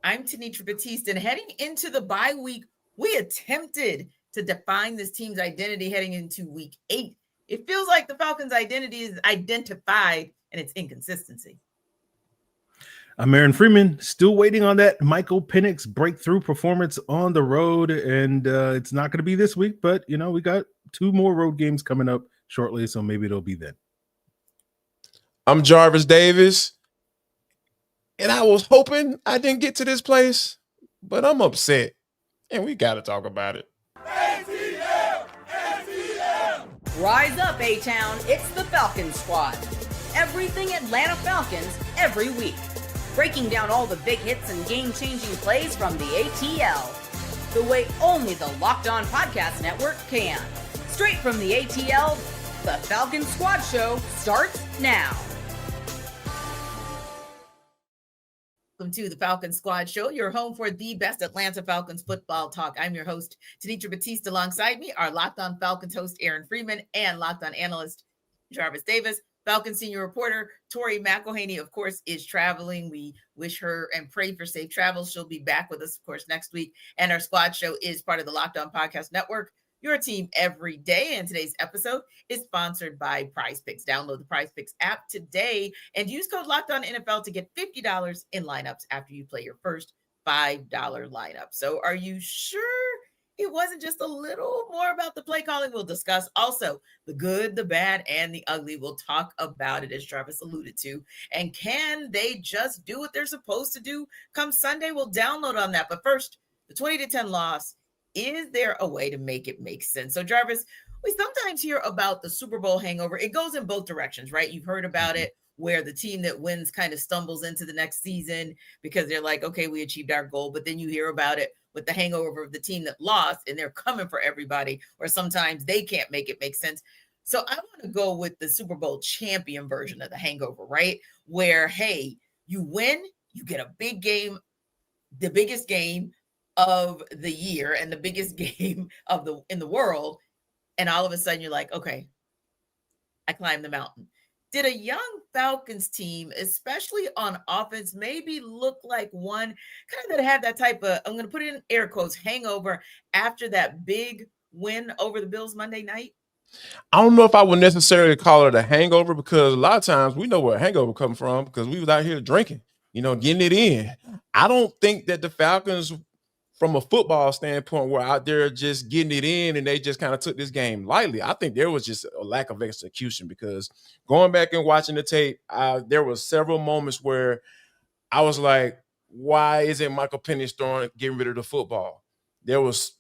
I'm Tenitra Batiste, and heading into the bye week, we attempted to define this team's identity heading into week 8. It feels like the Falcons' identity is identified and its inconsistency. I'm Aaron Freeman, still waiting on that Michael Penix breakthrough performance on the road, and it's not going to be this week, but, we got 2 more road games coming up shortly, so maybe it'll be then. I'm Jarvis Davis, and I was hoping I didn't get to this place, but I'm upset, and we got to talk about it. ATL! ATL! Rise up, A-Town. It's the Falcons Squad. Everything Atlanta Falcons every week. Breaking down all the big hits and game-changing plays from the ATL. The way only the Locked On Podcast Network can. Straight from the ATL, the Falcons Squad Show starts now. Welcome to the Falcons Squad Show, your home for the best Atlanta Falcons football talk. I'm your host, Tenitra Batiste. Alongside me, our Locked On Falcons host, Aaron Freeman, and Locked On analyst, Jarvis Davis. Falcons senior reporter, Tori McElhaney, of course, is traveling. We wish her and pray for safe travels. She'll be back with us, of course, next week. And our squad show is part of the Locked On Podcast Network, your team every day. And today's episode is sponsored by Prize Picks. Download the Prize Picks app today and use code Locked On NFL to get $50 in lineups after you play your first $5 lineup. So are you sure it wasn't just a little more about the play calling? We'll discuss also the good, the bad, and the ugly. We'll talk about it, as Jarvis alluded to. And can they just do what they're supposed to do come Sunday? We'll download on that. But first, the 20-10 loss. Is there a way to make it make sense? So, Jarvis, we sometimes hear about the Super Bowl hangover. It goes in both directions, right? You've heard about it where the team that wins kind of stumbles into the next season because they're like, okay, we achieved our goal. But then you hear about it with the hangover of the team that lost and they're coming for everybody, or sometimes they can't make it make sense. So I want to go with the Super Bowl champion version of the hangover, right? Where, hey, you win, you get a big game, the biggest game of the year and the biggest game of in the world. And all of a sudden you're like, okay, I climbed the mountain. Did a young Falcons team, especially on offense, maybe look like one kind of that had that type of, I'm going to put it in air quotes, hangover after that big win over the Bills Monday night? I don't know if I would necessarily call it a hangover, because a lot of times we know where a hangover comes from because we was out here drinking, getting it in. I don't think that the Falcons, from a football standpoint, were out there just getting it in and they just kind of took this game lightly. I think there was just a lack of execution, because going back and watching the tape, there were several moments where I was like, why isn't Michael Penix getting rid of the football? There was,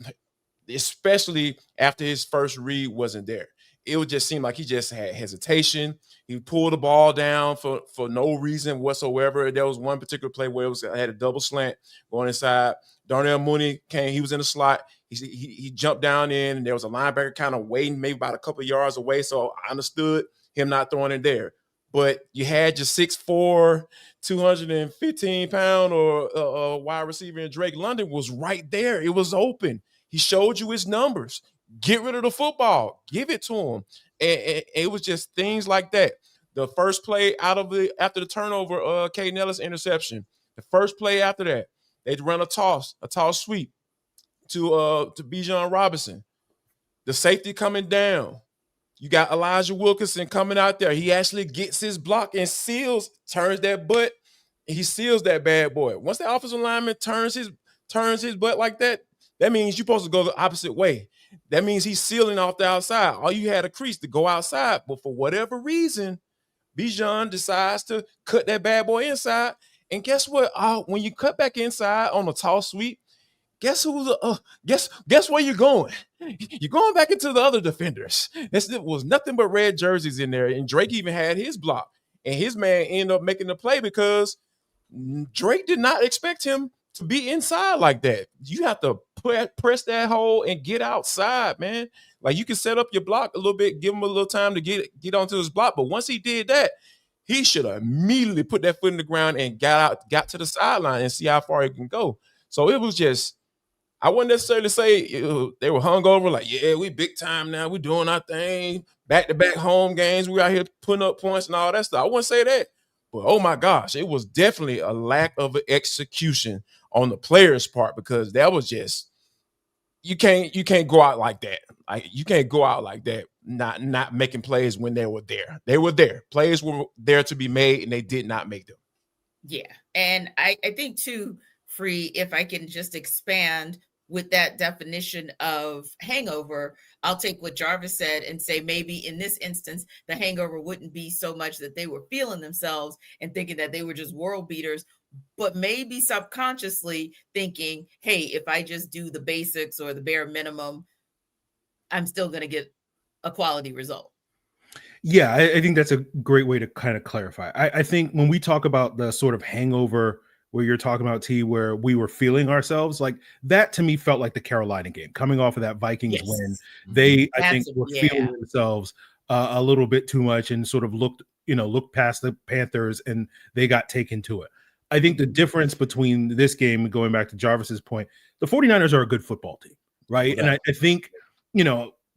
especially after his first read wasn't there. It would just seem like he just had hesitation. He pulled the ball down for no reason whatsoever. There was one particular play where it had a double slant going inside. Darnell Mooney came. He was in the slot. He jumped down in, and there was a linebacker kind of waiting maybe about a couple of yards away. So I understood him not throwing it there. But you had your 6'4", 215-pound or wide receiver in Drake London was right there. It was open. He showed you his numbers. Get rid of the football. Give it to him. And it was just things like that. The first play after the turnover, Caden Ellis interception. The first play after that, they'd run a toss sweep to Bijan Robinson. The safety coming down. You got Elijah Wilkinson coming out there. He actually gets his block and turns that butt. He seals that bad boy. Once the offensive lineman turns his butt like that, that means you're supposed to go the opposite way. That means he's sealing off the outside. All you had a crease to go outside. But for whatever reason, Bijan decides to cut that bad boy inside. And guess what? When you cut back inside on a toss sweep, guess where you're going? You're going back into the other defenders. There was nothing but red jerseys in there. And Drake even had his block. And his man ended up making the play because Drake did not expect him to be inside like that. You have to press that hole and get outside, man. Like, you can set up your block a little bit, give him a little time to get onto his block. But once he did that, he should have immediately put that foot in the ground and got to the sideline and see how far he can go. So it was just, I wouldn't necessarily say they were hungover, like, yeah, we big time now. We doing our thing. Back-to-back home games. We out here putting up points and all that stuff. I wouldn't say that. But oh my gosh, it was definitely a lack of execution on the players' part, because that was just, you can't go out like that. Like, you can't go out like that, not making plays when they were there. They were there. Plays were there to be made, and they did not make them. Yeah. And I think too, Free, if I can just expand with that definition of hangover, I'll take what Jarvis said and say maybe in this instance, the hangover wouldn't be so much that they were feeling themselves and thinking that they were just world beaters, but maybe subconsciously thinking, hey, if I just do the basics or the bare minimum, I'm still going to get a quality result. Yeah, I think that's a great way to kind of clarify. I think when we talk about the sort of hangover where you're talking about, T, where we were feeling ourselves, like that to me felt like the Carolina game coming off of that Vikings win. They, I think, were feeling themselves a little bit too much and sort of looked past the Panthers, and they got taken to it. I think the difference between this game, going back to Jarvis's point, the 49ers are a good football team, right? And I think,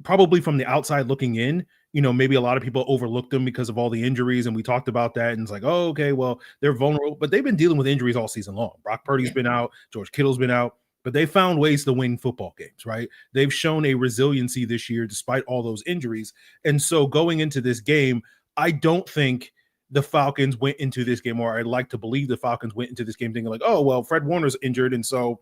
probably from the outside looking in, maybe a lot of people overlooked them because of all the injuries, and we talked about that, and it's like, oh, okay, well, they're vulnerable, but they've been dealing with injuries all season long. Brock Purdy's been out, George Kittle's been out, but they found ways to win football games, right? They've shown a resiliency this year despite all those injuries. And so going into this game, I don't think the Falcons went into this game, or I'd like to believe the Falcons went into this game thinking like, oh, well, Fred Warner's injured, and so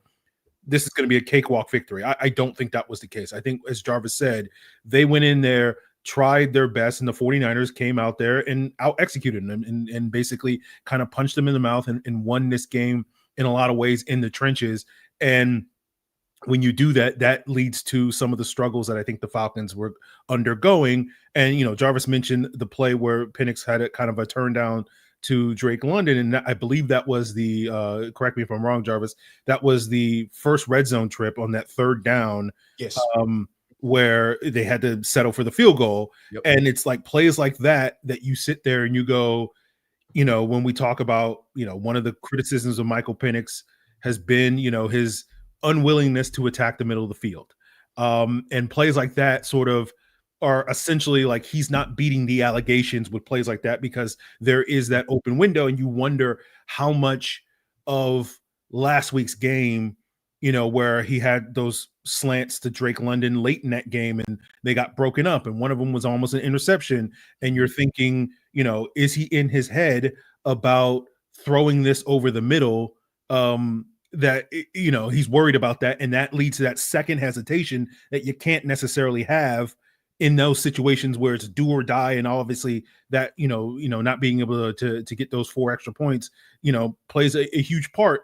this is going to be a cakewalk victory. I don't think that was the case. I think, as Jarvis said, they went in there, tried their best, and the 49ers came out there and out-executed them and basically kind of punched them in the mouth and won this game in a lot of ways in the trenches. And when you do that, that leads to some of the struggles that I think the Falcons were undergoing. And, Jarvis mentioned the play where Penix had a kind of a turn down to Drake London. And I believe that was the, correct me if I'm wrong, Jarvis, that was the first red zone trip on that third down. Yes. Where they had to settle for the field goal. Yep. And it's like plays like that you sit there and you go, when we talk about, one of the criticisms of Michael Penix has been, his unwillingness to attack the middle of the field. And plays like that sort of are essentially like he's not beating the allegations with plays like that because there is that open window, and you wonder how much of last week's game, where he had those slants to Drake London late in that game and they got broken up, and one of them was almost an interception, and you're thinking, is he in his head about throwing this over the middle? That he's worried about that, and that leads to that second hesitation that you can't necessarily have in those situations where it's do or die. And obviously that not being able to get those 4 extra points plays a huge part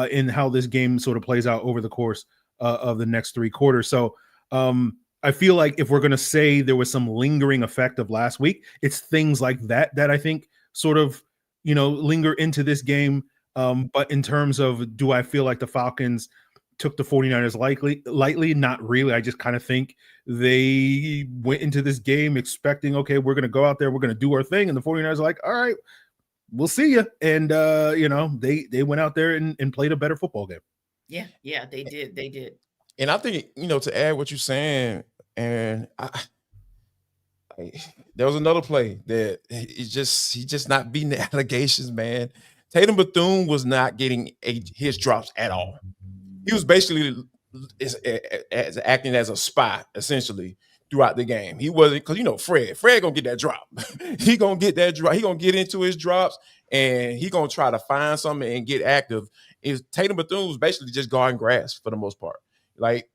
in how this game sort of plays out over the course of the next 3 quarters. So I feel like if we're going to say there was some lingering effect of last week, it's things like that I think sort of linger into this game. But in terms of, do I feel like the Falcons took the 49ers lightly? Not really. I just kind of think they went into this game expecting, okay, we're going to go out there, we're going to do our thing. And the 49ers are like, all right, we'll see you. And, they went out there and played a better football game. Yeah, they did. And I think, to add what you're saying, and there was another play that he's just not beating the allegations, man. Tatum Bethune was not getting his drops at all. He was basically acting as a spy, essentially, throughout the game. He wasn't, because, Fred gonna get that drop. He gonna get that drop. He gonna get into his drops, and he gonna try to find something and get active. Tatum Bethune was basically just guarding grass for the most part. Like,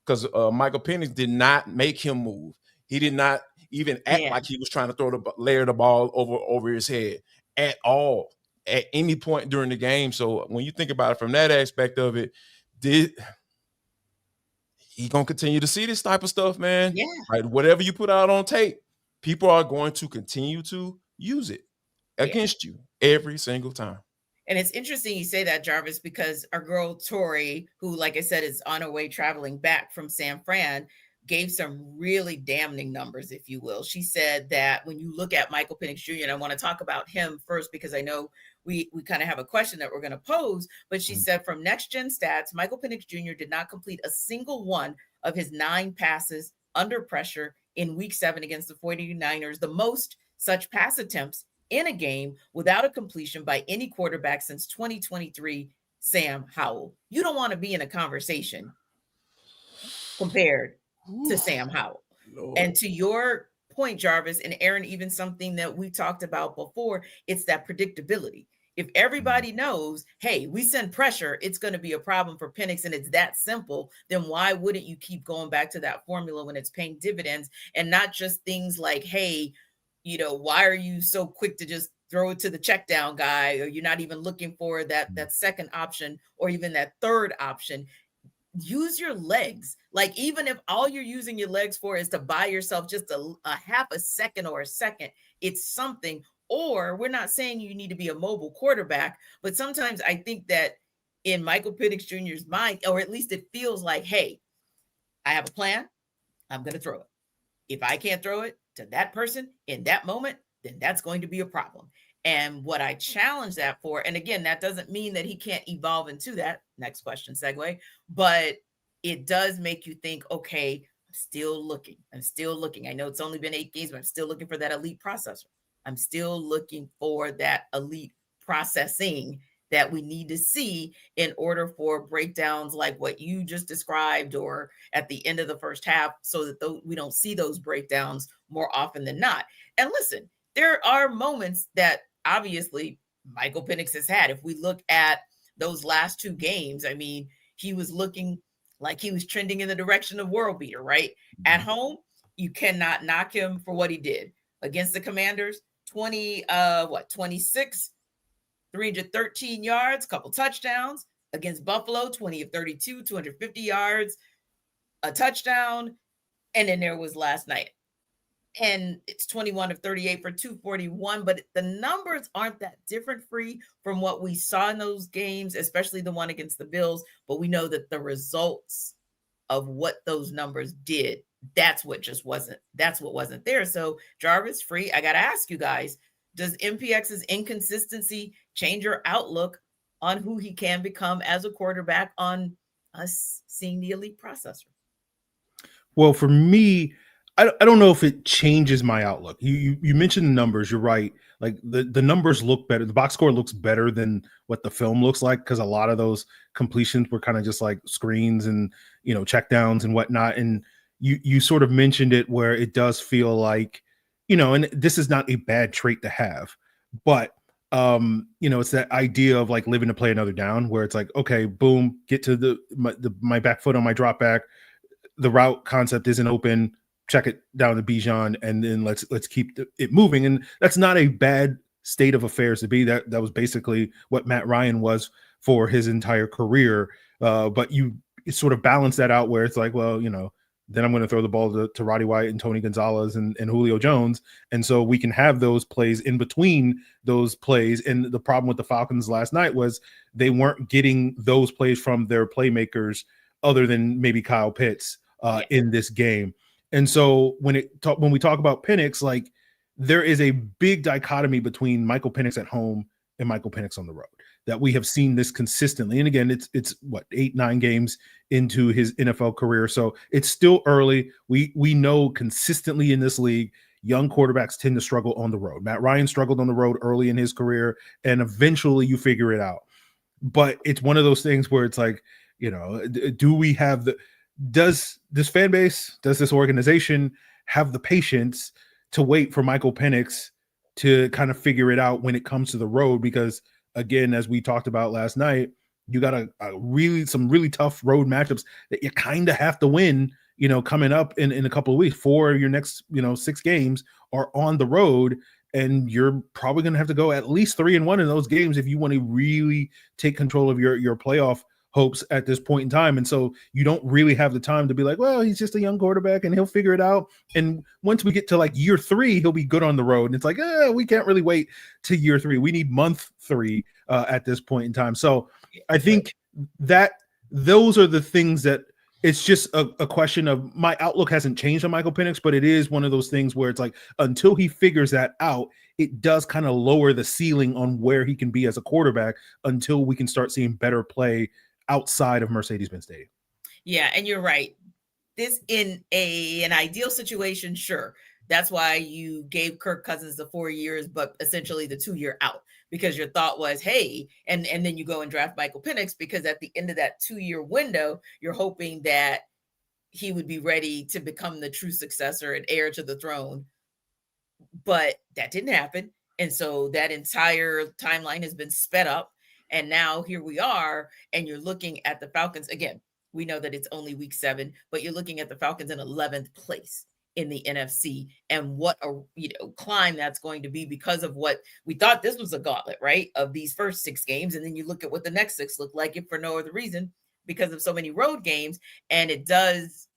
because Michael Penix did not make him move. He did not even act like he was trying to layer the ball over his head at all, at any point during the game. So when you think about it from that aspect of it, he gonna continue to see this type of stuff, man? Yeah. Right. Whatever you put out on tape, people are going to continue to use it against you every single time. And it's interesting you say that, Jarvis, because our girl Tori, who, like I said, is on her way traveling back from San Fran, gave some really damning numbers, if you will. She said that when you look at Michael Penix Jr., and I want to talk about him first because I know we kind of have a question that we're going to pose, but she said from Next Gen Stats, Michael Penix Jr. did not complete a single one of his 9 passes under pressure in week 7 against the 49ers, the most such pass attempts in a game without a completion by any quarterback since 2023, Sam Howell. You don't want to be in a conversation compared to Sam Howell. Lord. And to your point, Jarvis and Aaron, even something that we talked about before, it's that predictability. If everybody knows, hey, we send pressure, it's going to be a problem for Penix, and it's that simple, then why wouldn't you keep going back to that formula when it's paying dividends, and not just things like, hey, why are you so quick to just throw it to the check down guy, or you're not even looking for that second option or even that third option? Use your legs. Like, even if all you're using your legs for is to buy yourself just a half a second or a second, it's something. Or we're not saying you need to be a mobile quarterback, but sometimes I think that in Michael Penix Jr.'s mind, or at least it feels like, hey, I have a plan, I'm going to throw it. If I can't throw it to that person in that moment, then that's going to be a problem. And what I challenge that for, and again, that doesn't mean that he can't evolve into that. Next question, segue. But it does make you think, okay, I'm still looking. I know it's only been 8 games, but I'm still looking for that elite processor. I'm still looking for that elite processing that we need to see in order for breakdowns like what you just described, or at the end of the first half, so that we don't see those breakdowns more often than not. And listen, there are moments that obviously Michael Penix has had. If we look at those last 2 games, I mean, he was looking like he was trending in the direction of world beater, right? At home, you cannot knock him for what he did against the Commanders. 26, 313 yards, couple touchdowns. Against Buffalo, 20 of 32, 250 yards, a touchdown. And then there was last night, and it's 21 of 38 for 241, but the numbers aren't that different, Free, from what we saw in those games, especially the one against the Bills. But we know that the results of what those numbers did, that's what wasn't there. So Jarvis, Free, I got to ask you guys, does MPX's inconsistency change your outlook on who he can become as a quarterback, on us seeing the elite processor? Well, for me, I don't know if it changes my outlook. You mentioned the numbers. You're right. Like the numbers look better. The box score looks better than what the film looks like, because a lot of those completions were kind of just like screens and, check downs and whatnot. And you sort of mentioned it, where it does feel like, and this is not a bad trait to have, but it's that idea of like living to play another down, where it's like, okay, boom, get to my back foot on my drop back. The route concept isn't open. Check it down to Bijan, and then let's keep it moving. And that's not a bad state of affairs to be. That was basically what Matt Ryan was for his entire career. But you sort of balance that out, where it's like, well, then I'm going to throw the ball to Roddy White and Tony Gonzalez and Julio Jones. And so we can have those plays in between those plays. And the problem with the Falcons last night was they weren't getting those plays from their playmakers other than maybe Kyle Pitts in this game. And so when we talk about Penix, like, there is a big dichotomy between Michael Penix at home and Michael Penix on the road, that we have seen this consistently. And again, it's what, 8-9 games into his NFL career. So it's still early. We know consistently in this league, young quarterbacks tend to struggle on the road. Matt Ryan struggled on the road early in his career, and eventually you figure it out. But it's one of those things where it's like, do we have does this fan base, does this organization have the patience to wait for Michael Penix to kind of figure it out when it comes to the road? Because again, as we talked about last night, you got some really tough road matchups that you kind of have to win, coming up in a couple of weeks. 4 of your next, 6 games are on the road, and you're probably going to have to go at least 3-1 in those games if you want to really take control of your playoff hopes at this point in time. And so you don't really have the time to be like, well, he's just a young quarterback and he'll figure it out. And once we get to like year 3, he'll be good on the road. And it's like, we can't really wait to year 3. We need month 3 at this point in time. So I think that those are the things that it's just a question of, my outlook hasn't changed on Michael Penix, but it is one of those things where it's like, until he figures that out, it does kind of lower the ceiling on where he can be as a quarterback until we can start seeing better play outside of Mercedes-Benz Stadium. Yeah, and you're right. This, in an ideal situation, sure, That's why you gave Kirk Cousins the 4 years, but essentially the 2-year out, because your thought was, hey, and then you go and draft Michael Penix, because at the end of that 2-year window, you're hoping that he would be ready to become the true successor and heir to the throne. But that didn't happen. And so that entire timeline has been sped up. And now here we are, and you're looking at the Falcons. Again, we know that it's only week 7, but you're looking at the Falcons in 11th place in the NFC, and what a climb that's going to be, because of what we thought this was a gauntlet, right, of these first 6 games. And then you look at what the next 6 look like, if for no other reason, because of so many road games. And it does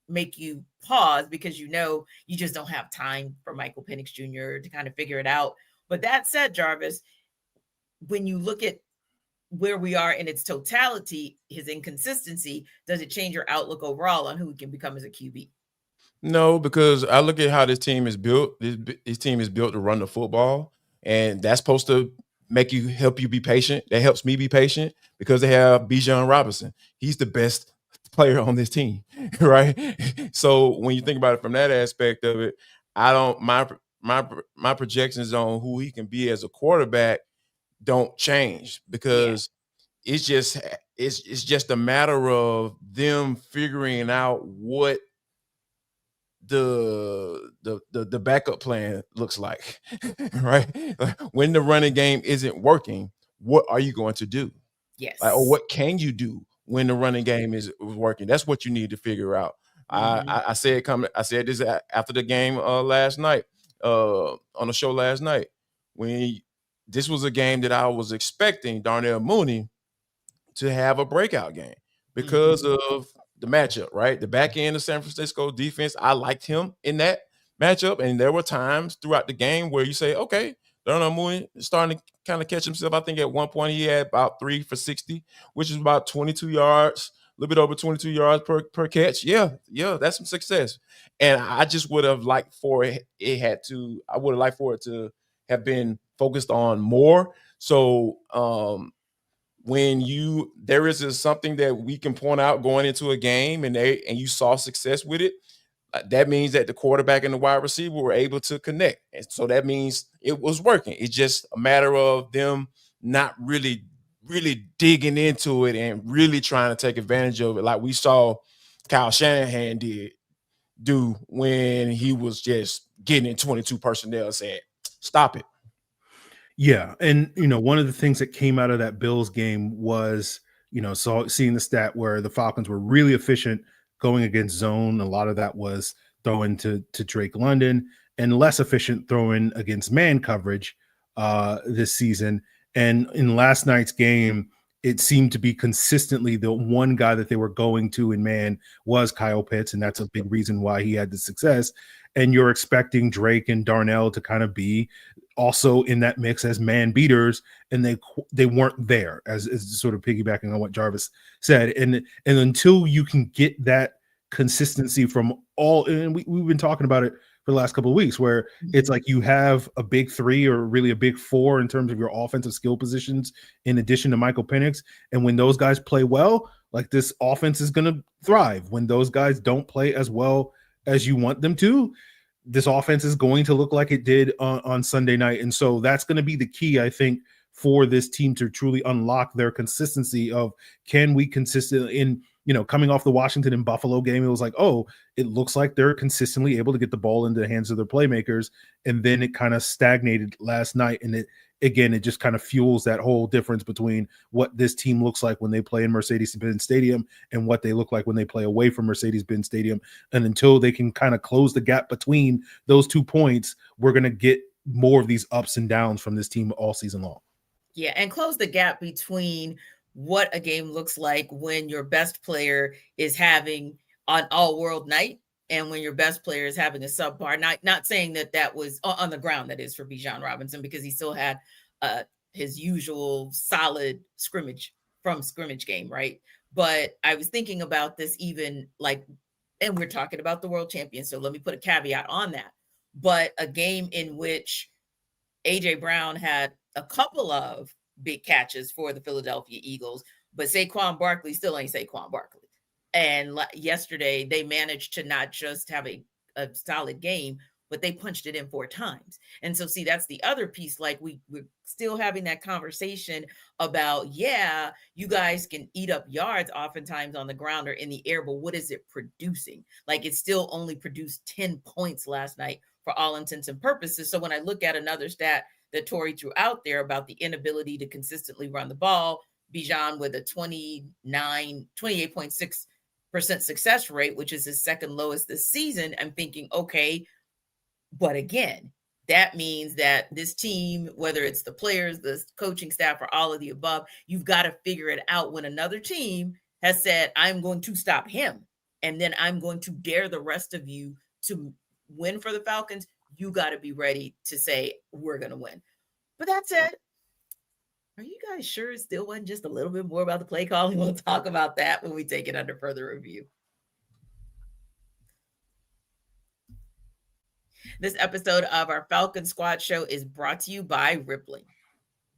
make you pause, because you just don't have time for Michael Penix Jr. to kind of figure it out. But that said, Jarvis, when you look at where we are in its totality, his inconsistency, does it change your outlook overall on who he can become as a QB? No, because I look at how this team is built. This team is built to run the football, and that's supposed to help you be patient. That helps me be patient, because they have Bijan Robinson. He's the best player on this team, right? So when you think about it from that aspect of it, my projections on who he can be as a quarterback don't change, because it's just a matter of them figuring out what the backup plan looks like, right? When the running game isn't working, what are you going to do? Yes. Or what can you do when the running game is working? That's what you need to figure out. I said this after the game last night, on the show last night, this was a game that I was expecting Darnell Mooney to have a breakout game because of the matchup, right? The back end of San Francisco defense, I liked him in that matchup. And there were times throughout the game where you say, okay, Darnell Mooney is starting to kind of catch himself. I think at one point he had about 3 for 60, which is about 22 yards, a little bit over 22 yards per catch. Yeah, that's some success. And I just would have liked for it to have been focused on more. So when there is something that we can point out going into a game and you saw success with it, that means that the quarterback and the wide receiver were able to connect. And so that means it was working. It's just a matter of them not really, really digging into it and really trying to take advantage of it, like we saw Kyle Shanahan do when he was just getting in 22 personnel and said, stop it. Yeah. And, one of the things that came out of that Bills game was, seeing the stat where the Falcons were really efficient going against zone. A lot of that was throwing to Drake London, and less efficient throwing against man coverage this season. And in last night's game, it seemed to be consistently the one guy that they were going to in man was Kyle Pitts, and that's a big reason why he had the success. And you're expecting Drake and Darnell to kind of be also in that mix as man beaters, and they weren't there, as sort of piggybacking on what Jarvis said. And until you can get that consistency from all, and we've been talking about it for the last couple of weeks, where it's like you have a big 3 or really a big 4 in terms of your offensive skill positions in addition to Michael Penix. And when those guys play well, like, this offense is going to thrive. When those guys don't play as well as you want them to, this offense is going to look like it did on Sunday night. And so that's going to be the key, I think, for this team to truly unlock their consistency of, can we consistently coming off the Washington and Buffalo game, it was like, oh, it looks like they're consistently able to get the ball into the hands of their playmakers. And then it kind of stagnated last night. And it just kind of fuels that whole difference between what this team looks like when they play in Mercedes-Benz Stadium and what they look like when they play away from Mercedes-Benz Stadium. And until they can kind of close the gap between those 2 points, we're going to get more of these ups and downs from this team all season long. Yeah, and close the gap between what a game looks like when your best player is having an all-world night and when your best player is having a subpar night. Not saying that was on the ground, that is, for Bijan Robinson, because he still had his usual solid scrimmage game, right? But I was thinking about this even and we're talking about the world champion, so let me put a caveat on that. But a game in which A.J. Brown had a couple of big catches for the Philadelphia Eagles, but Saquon Barkley still ain't Saquon Barkley. And yesterday they managed to not just have a solid game, but they punched it in 4 times. And so, see, that's the other piece. Like we're still having that conversation about, yeah, you guys can eat up yards oftentimes on the ground or in the air, but what is it producing? Like it still only produced 10 points last night for all intents and purposes. So when I look at another stat that Tori threw out there about the inability to consistently run the ball, Bijan with a 28.6% success rate, which is his second lowest this season, I'm thinking, okay, but again, that means that this team, whether it's the players, the coaching staff, or all of the above, you've got to figure it out when another team has said, I'm going to stop him, and then I'm going to dare the rest of you to win for the Falcons. You got to be ready to say, we're going to win. But that said, are you guys sure it still wasn't just a little bit more about the play calling? We'll talk about that when we take it under further review. This episode of our Falcons Squad Show is brought to you by Rippling.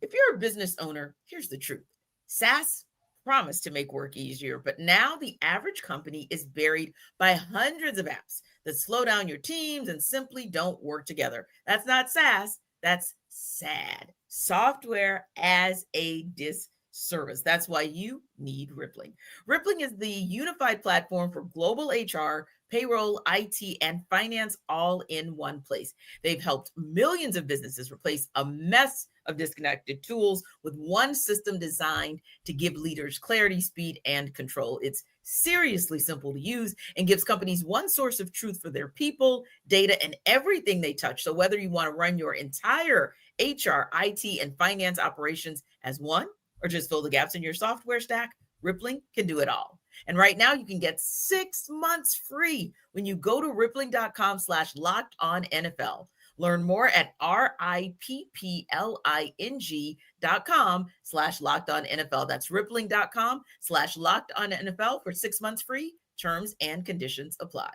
If you're a business owner, here's the truth. SaaS promised to make work easier, but now the average company is buried by hundreds of apps that slow down your teams and simply don't work together. That's not SaaS, that's SAD. Software as a disservice. That's why you need Rippling. Rippling is the unified platform for global HR, payroll, IT, and finance all in one place. They've helped millions of businesses replace a mess of disconnected tools with one system designed to give leaders clarity, speed, and control. It's seriously simple to use and gives companies one source of truth for their people, data, and everything they touch. So whether you want to run your entire HR, IT, and finance operations as one, or just fill the gaps in your software stack, Rippling can do it all. And right now you can get 6 months free when you go to rippling.com/lockedonnfl. Learn more at rippling.com/lockedonnfl. That's rippling.com/lockedonnfl for 6 months free. Terms and conditions apply.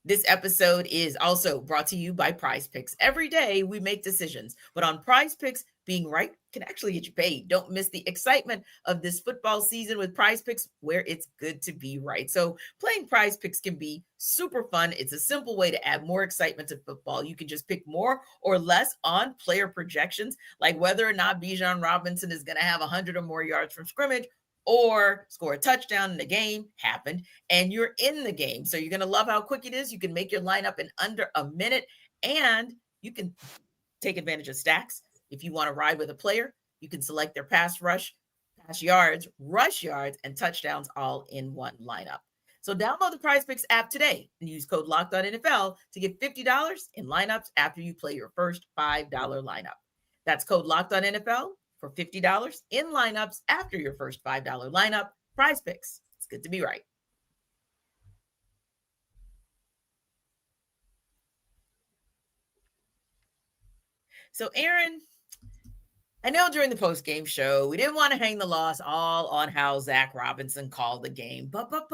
This episode is also brought to you by Prize Picks. Every day we make decisions, but on Prize Picks, being right can actually get you paid. Don't miss the excitement of this football season with Prize Picks, where it's good to be right. So playing Prize Picks can be super fun. It's a simple way to add more excitement to football. You can just pick more or less on player projections, like whether or not Bijan Robinson is going to have 100 or more yards from scrimmage, or score a touchdown in the game. Happened, and you're in the game. So you're going to love how quick it is. You can make your lineup in under a minute, and you can take advantage of stacks. If you want to ride with a player, you can select their pass rush, pass yards, rush yards, and touchdowns all in one lineup. So download the Prize Picks app today and use code LOCKEDONNFL to get $50 in lineups after you play your first $5 lineup. That's code LOCKEDONNFL for $50 in lineups after your first $5 lineup. Prize Picks. It's good to be right. So, Aaron, I know during the post-game show, we didn't want to hang the loss all on how Zach Robinson called the game, but the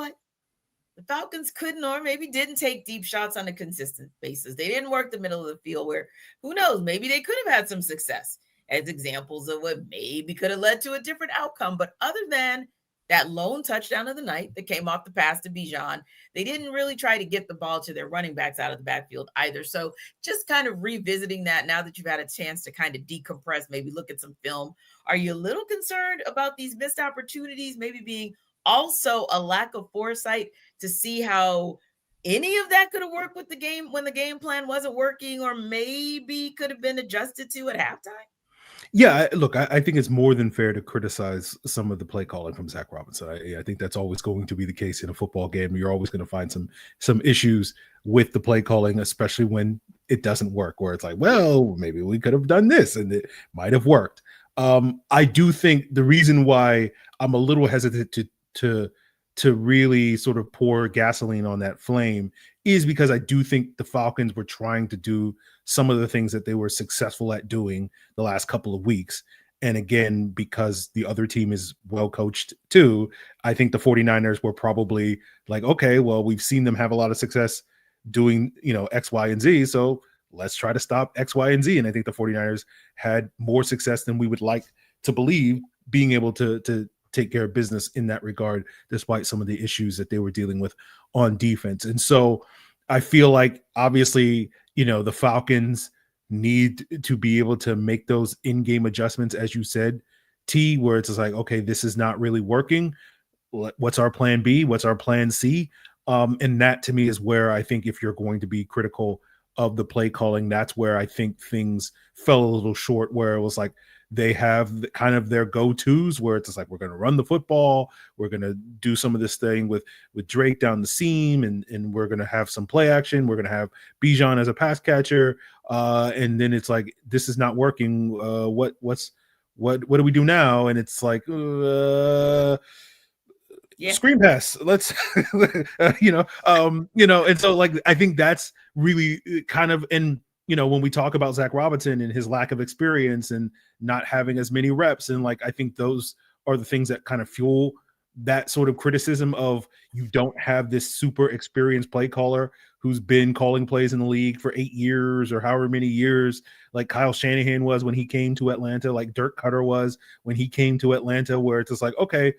Falcons couldn't or maybe didn't take deep shots on a consistent basis. They didn't work the middle of the field where, who knows, maybe they could have had some success as examples of what maybe could have led to a different outcome. But other than that lone touchdown of the night that came off the pass to Bijan, they didn't really try to get the ball to their running backs out of the backfield either. So just kind of revisiting that now that you've had a chance to kind of decompress, maybe look at some film. Are you a little concerned about these missed opportunities, maybe being also a lack of foresight to see how any of that could have worked with the game when the game plan wasn't working, or maybe could have been adjusted to at halftime? Yeah, look, I think it's more than fair to criticize some of the play calling from Zach Robinson. I think that's always going to be the case in a football game. You're always going to find some issues with the play calling, especially when it doesn't work, where it's like, well, maybe we could have done this and it might have worked. I do think the reason why I'm a little hesitant to really sort of pour gasoline on that flame is because I do think the Falcons were trying to do some of the things that they were successful at doing the last couple of weeks. And again, because the other team is well coached too, I think the 49ers were probably like, okay, well, we've seen them have a lot of success doing, X, Y, and Z. So let's try to stop X, Y, and Z. And I think the 49ers had more success than we would like to believe, being able to take care of business in that regard, despite some of the issues that they were dealing with on defense. And so I feel like obviously, the Falcons need to be able to make those in-game adjustments, as you said, T, where it's just like, okay, this is not really working. What's our plan B? What's our plan C? And that to me is where I think if you're going to be critical of the play calling, that's where I think things fell a little short, where it was like they have kind of their go-tos where it's just like, we're going to run the football. We're going to do some of this thing with Drake down the seam, and we're going to have some play action. We're going to have Bijan as a pass catcher. And then it's like, this is not working. What do we do now? And it's like, screen pass. Let's, and so like, I think that's really kind of, and when we talk about Zach Robinson and his lack of experience and not having as many reps, and like, I think those are the things that kind of fuel that sort of criticism of, you don't have this super experienced play caller who's been calling plays in the league for 8 years or however many years, like Kyle Shanahan was when he came to Atlanta, like Dirk Cutter was when he came to Atlanta, where it's just like, okay,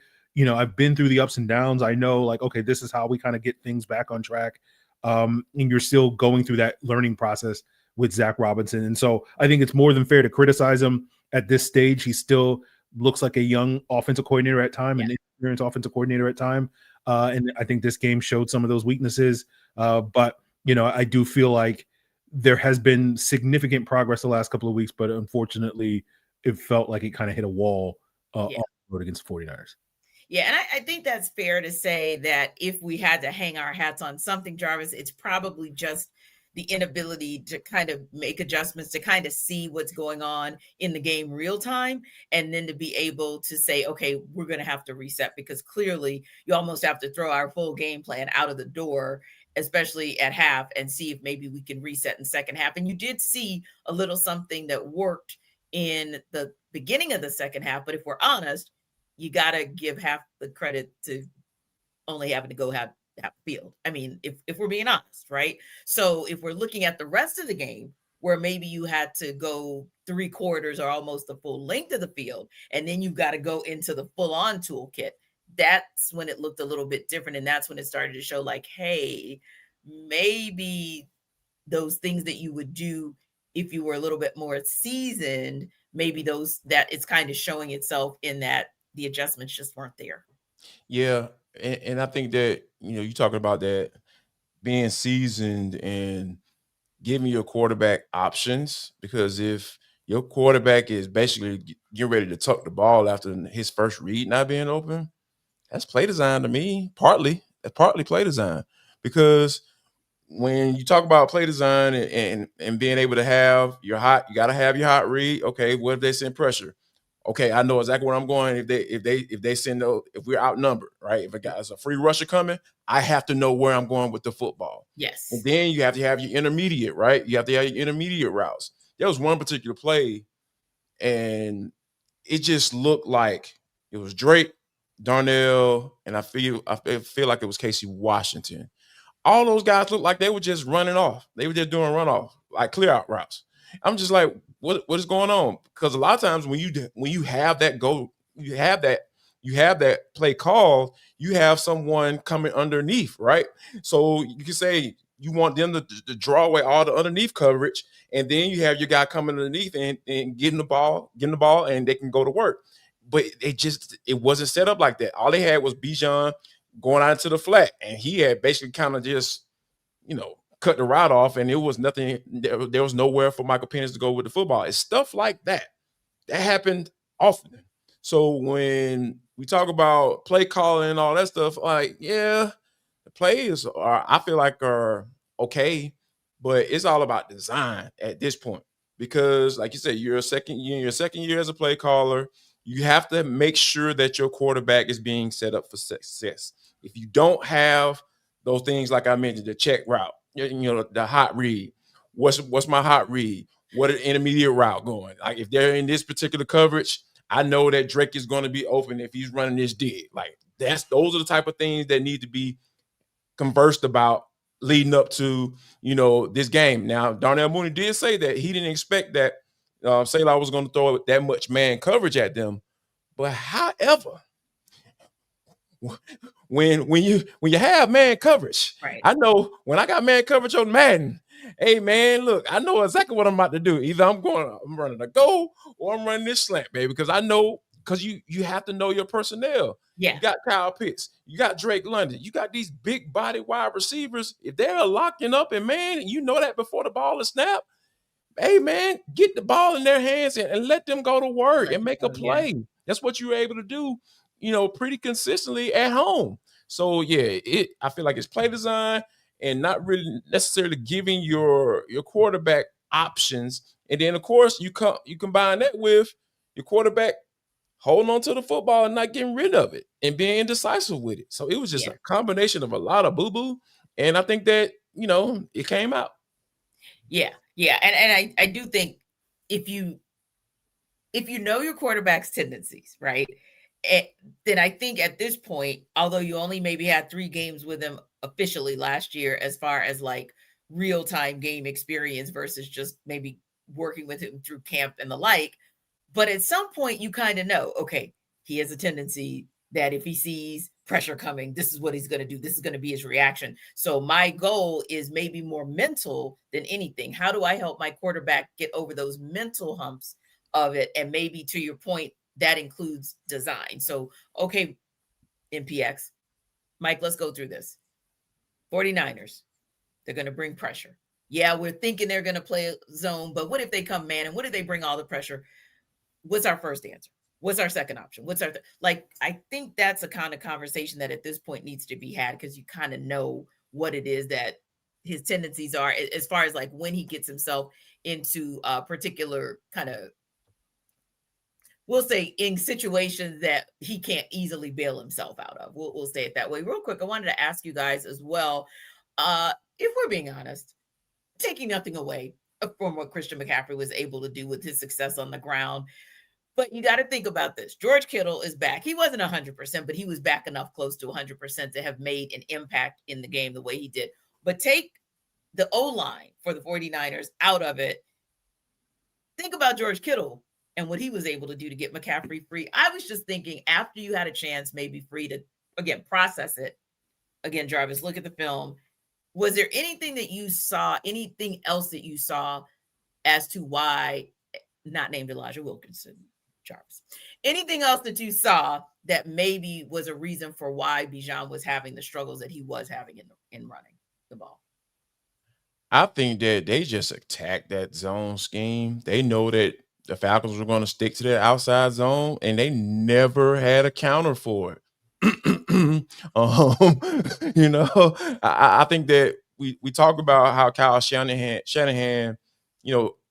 I've been through the ups and downs. I know, like, okay, this is how we kind of get things back on track. And you're still going through that learning process with Zach Robinson. And so I think it's more than fair to criticize him at this stage. He still looks like a young offensive coordinator at time, an experienced offensive coordinator at time. And I think this game showed some of those weaknesses. But, I do feel like there has been significant progress the last couple of weeks, but unfortunately it felt like it kind of hit a wall on the road against the 49ers. Yeah, and I think that's fair to say that if we had to hang our hats on something, Jarvis, it's probably just the inability to kind of make adjustments, to kind of see what's going on in the game real time, and then to be able to say, okay, we're going to have to reset, because clearly you almost have to throw our full game plan out of the door, especially at half, and see if maybe we can reset in second half. And you did see a little something that worked in the beginning of the second half, but if we're honest, you got to give half the credit to only having to go half field. I mean, if we're being honest, right? So if we're looking at the rest of the game, where maybe you had to go 3/4 or almost the full length of the field, and then you've got to go into the full-on toolkit, that's when it looked a little bit different. And that's when it started to show like, hey, maybe those things that you would do if you were a little bit more seasoned, maybe that it's kind of showing itself in that the adjustments just weren't there. Yeah. And I think that, you're talking about that being seasoned and giving your quarterback options, because if your quarterback is basically getting ready to tuck the ball after his first read not being open, that's play design to me. That's partly play design, because when you talk about play design and being able to have you got to have your hot read. Okay, what if they send pressure? Okay, I know exactly where I'm going. If they send if we're outnumbered, right? If a free rusher coming, I have to know where I'm going with the football. Yes. And then you have to have your intermediate, right? You have to have your intermediate routes. There was one particular play, and it just looked like it was Drake, Darnell, and I feel like it was Casey Washington. All those guys looked like they were just running off. They were just doing runoff, like clear out routes. I'm just like, what is going on? Because a lot of times when you have that play call, you have someone coming underneath, right? So you can say you want them to draw away all the underneath coverage, and then you have your guy coming underneath and getting the ball, and they can go to work. But it wasn't set up like that. All they had was Bijan going out into the flat, and he had basically kind of just, cut the route off, and it was nothing. There was nowhere for Michael Penix to go with the football. It's stuff like that happened often. So when we talk about play calling and all that stuff, like, yeah, the plays I feel like are okay, but it's all about design at this point, because like you said, you're in your second year as a play caller. You have to make sure that your quarterback is being set up for success. If you don't have those things, like I mentioned, the check route, the hot read, what's my hot read? What an intermediate route going? Like if they're in this particular coverage, I know that Drake is going to be open if he's running this dig. Like those are the type of things that need to be conversed about leading up to, this game. Now, Darnell Mooney did say that he didn't expect that Salah was going to throw that much man coverage at them. But however, when you have man coverage. Right. I know when I got man coverage on Madden, hey man, look, I know exactly what I'm about to do. Either I'm running a go or I'm running this slant, baby, because I know because you have to know your personnel. Yeah. You got Kyle Pitts, you got Drake London, you got these big body wide receivers. If they're locking up and man, you know that before the ball is snapped. Hey man, get the ball in their hands and let them go to work and make a play. Yeah. That's what you were able to do, pretty consistently at home. So yeah, I feel like it's play design and not really necessarily giving your quarterback options. And then of course you combine that with your quarterback holding on to the football and not getting rid of it and being indecisive with it. So it was just a combination of a lot of boo-boo. And I think that, it came out. Yeah. Yeah. And I do think if you know your quarterback's tendencies, right, then I think at this point, although you only maybe had 3 games with him officially last year, as far as like real-time game experience versus just maybe working with him through camp and the like, but at some point you kind of know, okay, he has a tendency that if he sees pressure coming, this is what he's going to do. This is going to be his reaction. So my goal is maybe more mental than anything. How do I help my quarterback get over those mental humps of it? And maybe to your point, that includes design. So, okay, MPX, Mike, let's go through this. 49ers, they're going to bring pressure. Yeah, we're thinking they're going to play a zone, but what if they come man and what if they bring all the pressure? What's our first answer? What's our second option? What's our I think that's a kind of conversation that at this point needs to be had, because you kind of know what it is that his tendencies are as far as like when he gets himself into a particular kind of, we'll say, in situations that he can't easily bail himself out of. We'll say it that way. Real quick, I wanted to ask you guys as well, if we're being honest, taking nothing away from what Christian McCaffrey was able to do with his success on the ground, but you got to think about this. George Kittle is back. He wasn't 100%, but he was back enough close to 100% to have made an impact in the game the way he did. But take the O-line for the 49ers out of it. Think about George Kittle and what he was able to do to get McCaffrey free. I was just thinking, after you had a chance, maybe free to, again, process it. Again, Jarvis, look at the film. Was there anything that you saw, anything else that you saw as to why, not named Elijah Wilkinson, Jarvis, anything else that you saw that maybe was a reason for why Bijan was having the struggles that he was having in running the ball? I think that they just attacked that zone scheme. They know that the Falcons were going to stick to their outside zone, and they never had a counter for it. I think that we talk about how Kyle Shanahan,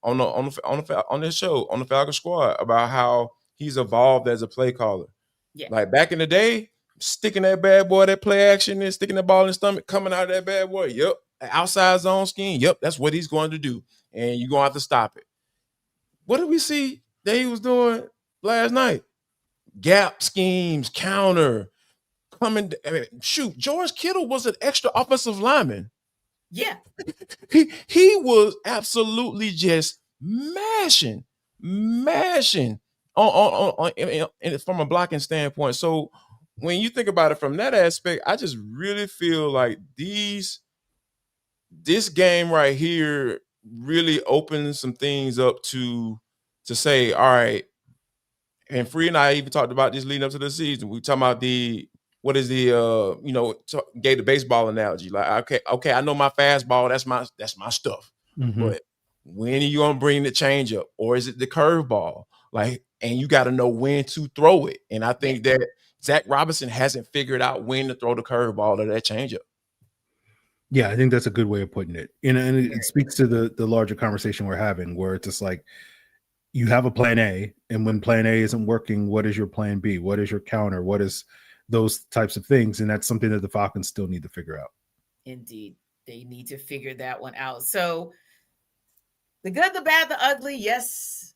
on this show, on the Falcons Squad, about how he's evolved as a play caller. Yeah. Like back in the day, sticking that bad boy, that play action and sticking the ball in the stomach, coming out of that bad boy. Yep. Outside zone scheme. Yep. That's what he's going to do. And you're going to have to stop it. What did we see that he was doing last night? Gap schemes, counter, coming. George Kittle was an extra offensive lineman. Yeah. He was absolutely just mashing on from a blocking standpoint. So when you think about it from that aspect, I just really feel like this game right here really opens some things up to say, all right. And Free and I even talked about this leading up to the season. We talking about gave the baseball analogy. Like, okay, I know my fastball, that's my stuff. Mm-hmm. But when are you gonna bring the changeup, or is it the curveball? Like, and you got to know when to throw it. And I think that Zach Robinson hasn't figured out when to throw the curveball or that changeup. Yeah, I think that's a good way of putting it. And it speaks to the larger conversation we're having, where it's just like, you have a plan A, and when plan A isn't working, what is your plan B? What is your counter? What is those types of things? And that's something that the Falcons still need to figure out. Indeed. They need to figure that one out. So the good, the bad, the ugly. Yes,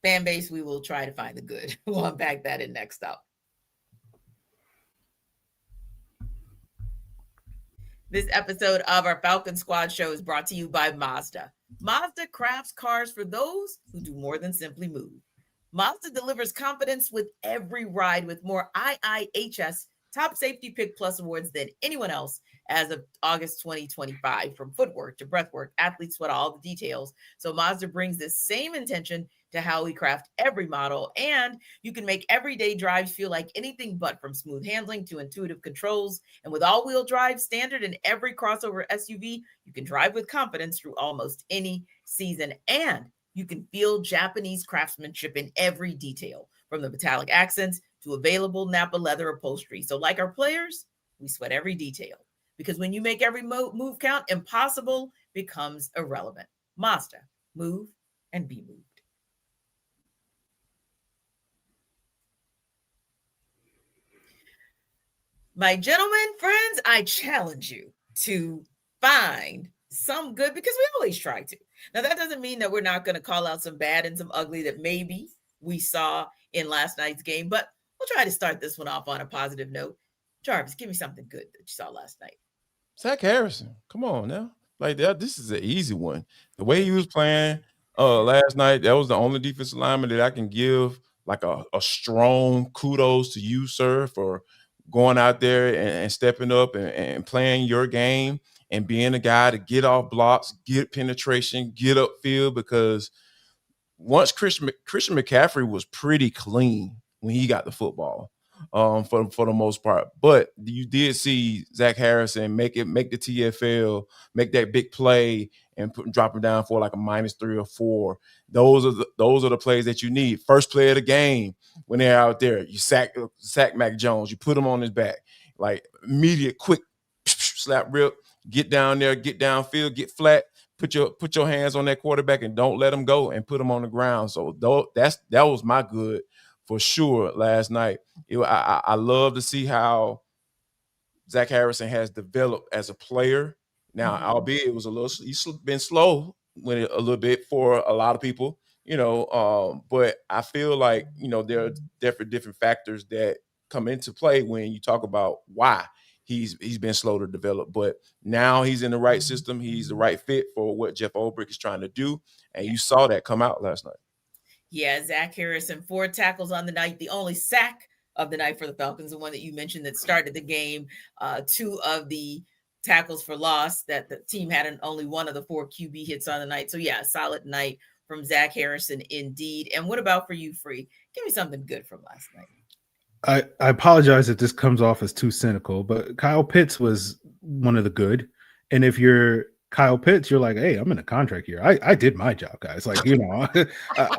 fan base, we will try to find the good. We'll unpack that in next up. This episode of our Falcons Squad Show is brought to you by Mazda. Mazda crafts cars for those who do more than simply move. Mazda delivers confidence with every ride with more IIHS top safety pick plus awards than anyone else as of August 2025, from footwork to breathwork. Athletes sweat all the details. So Mazda brings this same intention to how we craft every model, and you can make everyday drives feel like anything but, from smooth handling to intuitive controls. And with all-wheel drive standard in every crossover SUV, you can drive with confidence through almost any season, and you can feel Japanese craftsmanship in every detail, from the metallic accents to available Napa leather upholstery. So like our players, we sweat every detail, because when you make every move count, impossible becomes irrelevant. Mazda, move and be moved. My gentlemen, friends, I challenge you to find some good, because we always try to. Now, that doesn't mean that we're not going to call out some bad and some ugly that maybe we saw in last night's game, but we'll try to start this one off on a positive note. Jarvis, give me something good that you saw last night. Zach Harrison, come on now. Like that, this is an easy one. The way he was playing last night, that was the only defensive lineman that I can give like a strong kudos to you, sir, for going out there and stepping up and playing your game and being a guy to get off blocks, get penetration, get upfield, because once Christian McCaffrey was pretty clean when he got the football, for the most part. But you did see Zach Harrison make the TFL, make that big play, and drop him down for like a -3 or 4. Those are the plays that you need. First play of the game, when they're out there, you sack Mac Jones, you put him on his back, like immediate, quick slap rip, get down there, get downfield, get flat. Put your hands on that quarterback and don't let him go, and put him on the ground. So that was my good for sure last night. I love to see how Zach Harrison has developed as a player. Now, albeit it was he's been slow with it a little bit for a lot of people, but I feel like, there are different factors that come into play when you talk about why he's been slow to develop. But now he's in the right system. He's the right fit for what Jeff Ulbrich is trying to do. And you saw that come out last night. Yeah, Zach Harrison, 4 tackles on the night, the only sack of the night for the Falcons, the one that you mentioned that started the game. 2 of the tackles for loss, that the team had only 1 of the 4 QB hits on the night. So yeah, solid night from Zach Harrison indeed. And what about for you, Free? Give me something good from last night. I apologize if this comes off as too cynical, but Kyle Pitts was one of the good. And if you're Kyle Pitts, you're like, hey, I'm in a contract here. I did my job, guys. Like, I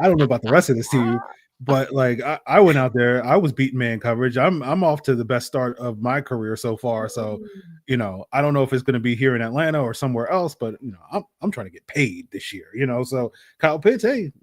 don't know about the rest of this team, but like I went out there, I was beating man coverage. I'm off to the best start of my career so far. So, I don't know if it's going to be here in Atlanta or somewhere else, but I'm trying to get paid this year. So Kyle Pitts, hey,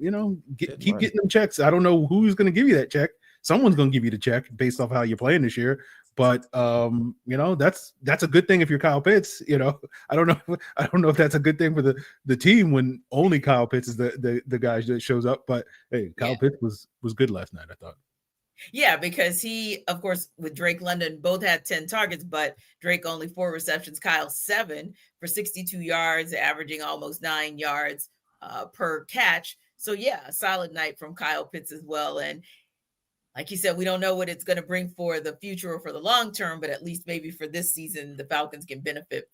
keep getting them checks. I don't know who's going to give you that check. Someone's going to give you the check based off how you're playing this year. But that's a good thing if you're Kyle Pitts. I don't know if that's a good thing for the team when only Kyle Pitts is the guy that shows up. But hey, Kyle Pitts was good last night, I thought. Yeah, because he, of course, with Drake London, both had 10 targets, but Drake only 4 receptions, Kyle 7 for 62 yards, averaging almost 9 yards per catch. So yeah, a solid night from Kyle Pitts as well. And like you said, we don't know what it's going to bring for the future or for the long term, but at least maybe for this season, the Falcons can benefit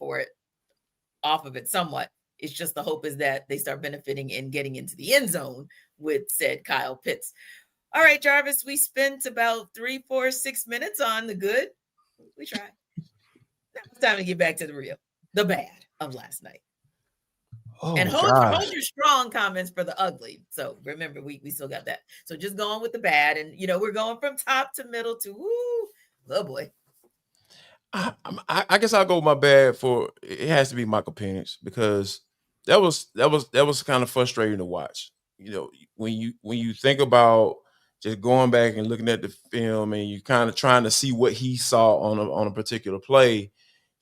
off of it somewhat. It's just the hope is that they start benefiting and getting into the end zone with said Kyle Pitts. All right, Jarvis, we spent about 3, 4, 6 minutes on the good. We tried. Now it's time to get back to the real, the bad of last night. Oh, and hold your strong comments for the ugly. So remember, we still got that. So just going with the bad, and we're going from top to middle to oh boy. I guess I'll go with my bad for it has to be Michael Penix, because that was kind of frustrating to watch. When you think about just going back and looking at the film and you kind of trying to see what he saw on a particular play.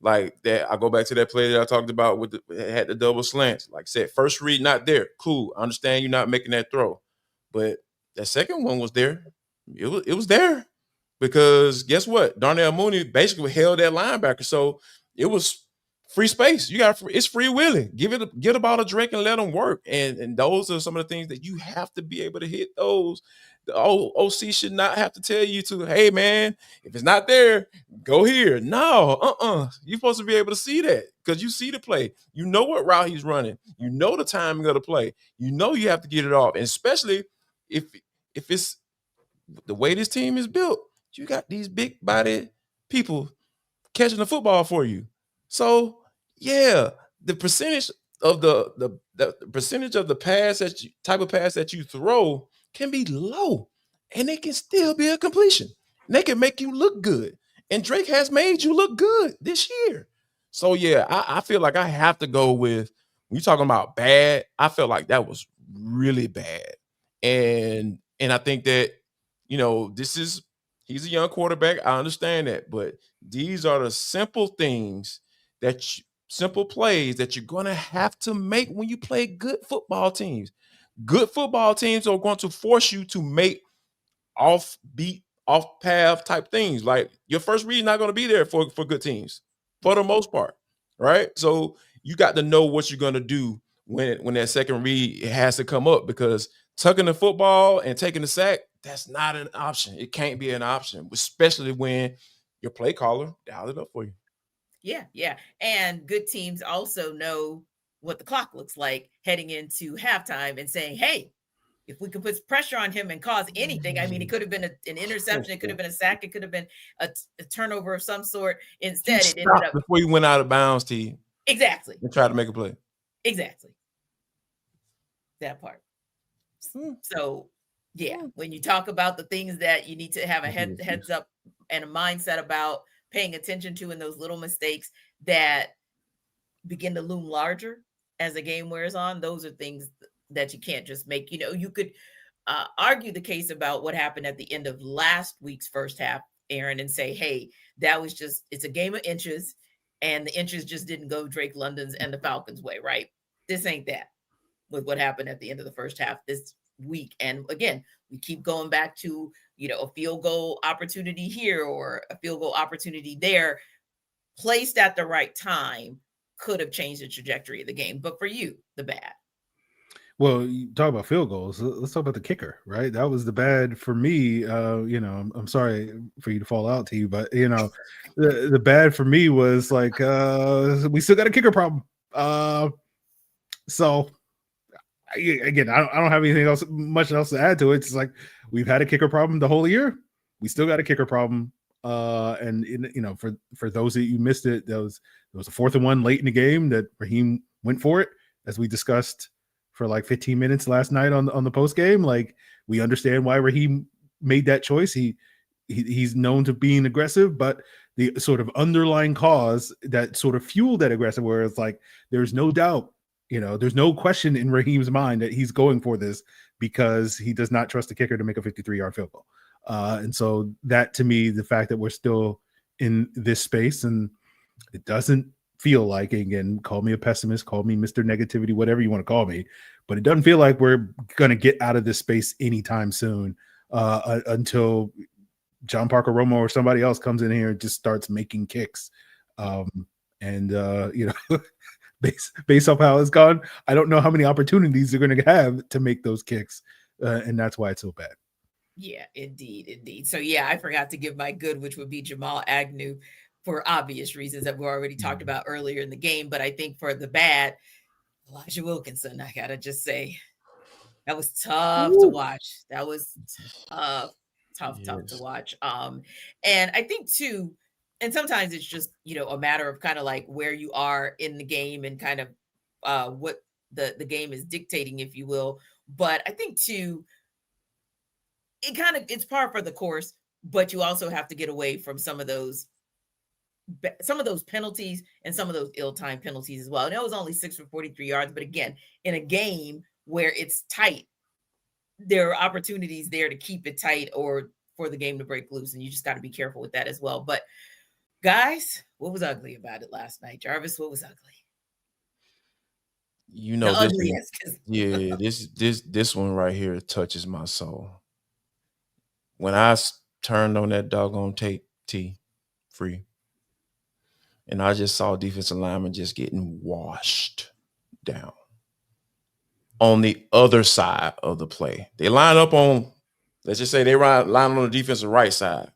Like that, I go back to that play that I talked about had the double slants. Like I said, first read not there. Cool. I understand you're not making that throw. But that second one was there. It was there. Because guess what? Darnell Mooney basically held that linebacker. So it was free space. It's free willing. Get about a Drake and let them work. And those are some of the things that you have to be able to hit those. The OC should not have to tell you to, hey man, if it's not there, go here. No, you're supposed to be able to see that because you see the play. You know what route he's running. You know the timing of the play. You know you have to get it off, and especially if it's the way this team is built, you got these big body people catching the football for you. So yeah, the percentage of the percentage of the pass type of pass that you throw can be low, and it can still be a completion. And they can make you look good. And Drake has made you look good this year. So yeah, I feel like I have to go with, when you're talking about bad, I felt like that was really bad. And I think that, he's a young quarterback. I understand that, but these are the simple things simple plays that you're going to have to make when you play good football teams. Good football teams are going to force you to make offbeat, off path type things. Like your first read is not going to be there for good teams for the most part, right? So you got to know what you're going to do when that second read has to come up, because tucking the football and taking the sack, that's not an option. It can't be an option, especially when your play caller dialed it up for you. Yeah. And good teams also know what the clock looks like heading into halftime and saying, hey, if we can put pressure on him and cause anything, I mean, it could have been an interception, it could have been a sack, it could have been a turnover of some sort. Instead, it ended up before you went out of bounds, T. Exactly. And tried to make a play. Exactly. That part. So, yeah, when you talk about the things that you need to have a heads up and a mindset about paying attention to, and those little mistakes that begin to loom larger as the game wears on, those are things that you can't just make. You could argue the case about what happened at the end of last week's first half, Aaron, and say, hey, that was just, it's a game of inches, and the inches just didn't go Drake London's and the Falcons' way, right? This ain't that with what happened at the end of the first half this week. And again, we keep going back to, a field goal opportunity here or a field goal opportunity there, placed at the right time, could have changed the trajectory of the game. But for you, the bad. Well, you talk about field goals. Let's talk about the kicker, right? That was the bad for me. I'm sorry for you to fall out to you, but the bad for me was like we still got a kicker problem. So again, I don't have anything much else to add to it. It's like we've had a kicker problem the whole year. We still got a kicker problem. And for those of you who missed it, there was a 4th and 1 late in the game that Raheem went for it, as we discussed for like 15 minutes last night on the post game. Like, we understand why Raheem made that choice. He's known to being aggressive, but the sort of underlying cause that sort of fueled that aggressive, where it's like there's no doubt, there's no question in Raheem's mind that he's going for this because he does not trust the kicker to make a 53-yard field goal. And so that, to me, the fact that we're still in this space, and it doesn't feel like, again, call me a pessimist, call me Mr. Negativity, whatever you want to call me, but it doesn't feel like we're going to get out of this space anytime soon until John Parker Romo or somebody else comes in here and just starts making kicks. Based off how it's gone, I don't know how many opportunities they're going to have to make those kicks. And that's why it's so bad. Yeah, indeed. So, yeah, I forgot to give my good, which would be Jamal Agnew, for obvious reasons that we already talked about earlier in the game. But I think for the bad, Elijah Wilkinson, I got to just say, that was tough to watch. That was tough to watch. And I think, too, and sometimes it's just, a matter of kind of like where you are in the game and kind of what the game is dictating, if you will. But I think, too, it's par for the course, but you also have to get away from some of those penalties and some of those ill-timed penalties as well. And it was only 6 for 43 yards, but again, in a game where it's tight, there are opportunities there to keep it tight or for the game to break loose, and you just got to be careful with that as well. But guys, what was ugly about it last night? Jarvis, what was ugly? This one right here touches my soul. When I turned on that doggone tape, free, and I just saw defensive linemen just getting washed down on the other side of the play. They line up on, let's just say they line on the defensive right side.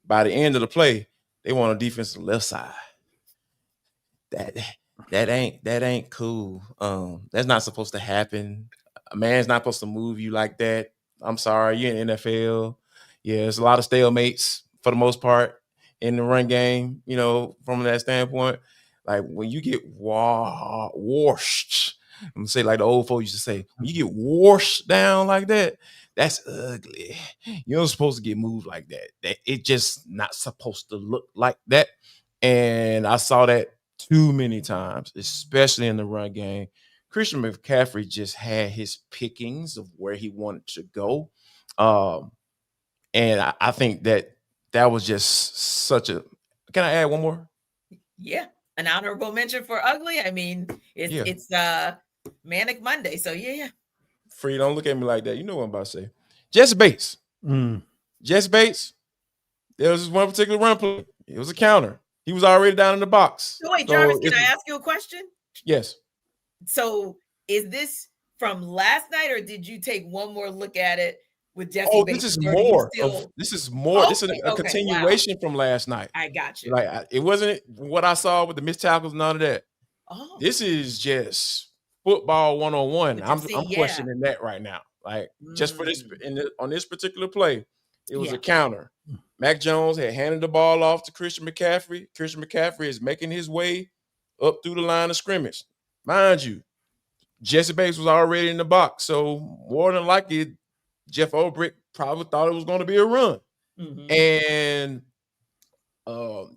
By the end of the play, They want a defensive left side. That ain't cool. That's not supposed to happen. A man's not supposed to move you like that. I'm sorry, you're in the NFL. Yeah, there's a lot of stalemates for the most part in the run game, from that standpoint. Like when you get washed, I'm gonna say like the old folks used to say, when you get washed down like that, that's ugly. You're not supposed to get moved like that. It just not supposed to look like that. And I saw that too many times, especially in the run game. Christian McCaffrey just had his pickings of where he wanted to go. And I think that was just such a. Can I add one more? Yeah, an honorable mention for ugly. I mean, it's Manic Monday, so yeah. Free, don't look at me like that. You know what I'm about to say. Jesse Bates. Jesse Bates. There was this one particular run play. It was a counter. He was already down in the box. So wait, Jarvis, can I ask you a question? Yes. So is this from last night, or did you take one more look at it with Jesse Bates? This is more. This is more. This is a continuation from last night. I got you. Like it wasn't what I saw with the missed tackles, none of that. Oh. This is just football 101. I'm questioning that right now. Like just for this on this particular play, it was a counter. Mac Jones had handed the ball off to Christian McCaffrey. Christian McCaffrey is making his way up through the line of scrimmage. Mind you, Jesse Bates was already in the box. So more than likely, Jeff Ulbrich probably thought it was going to be a run. And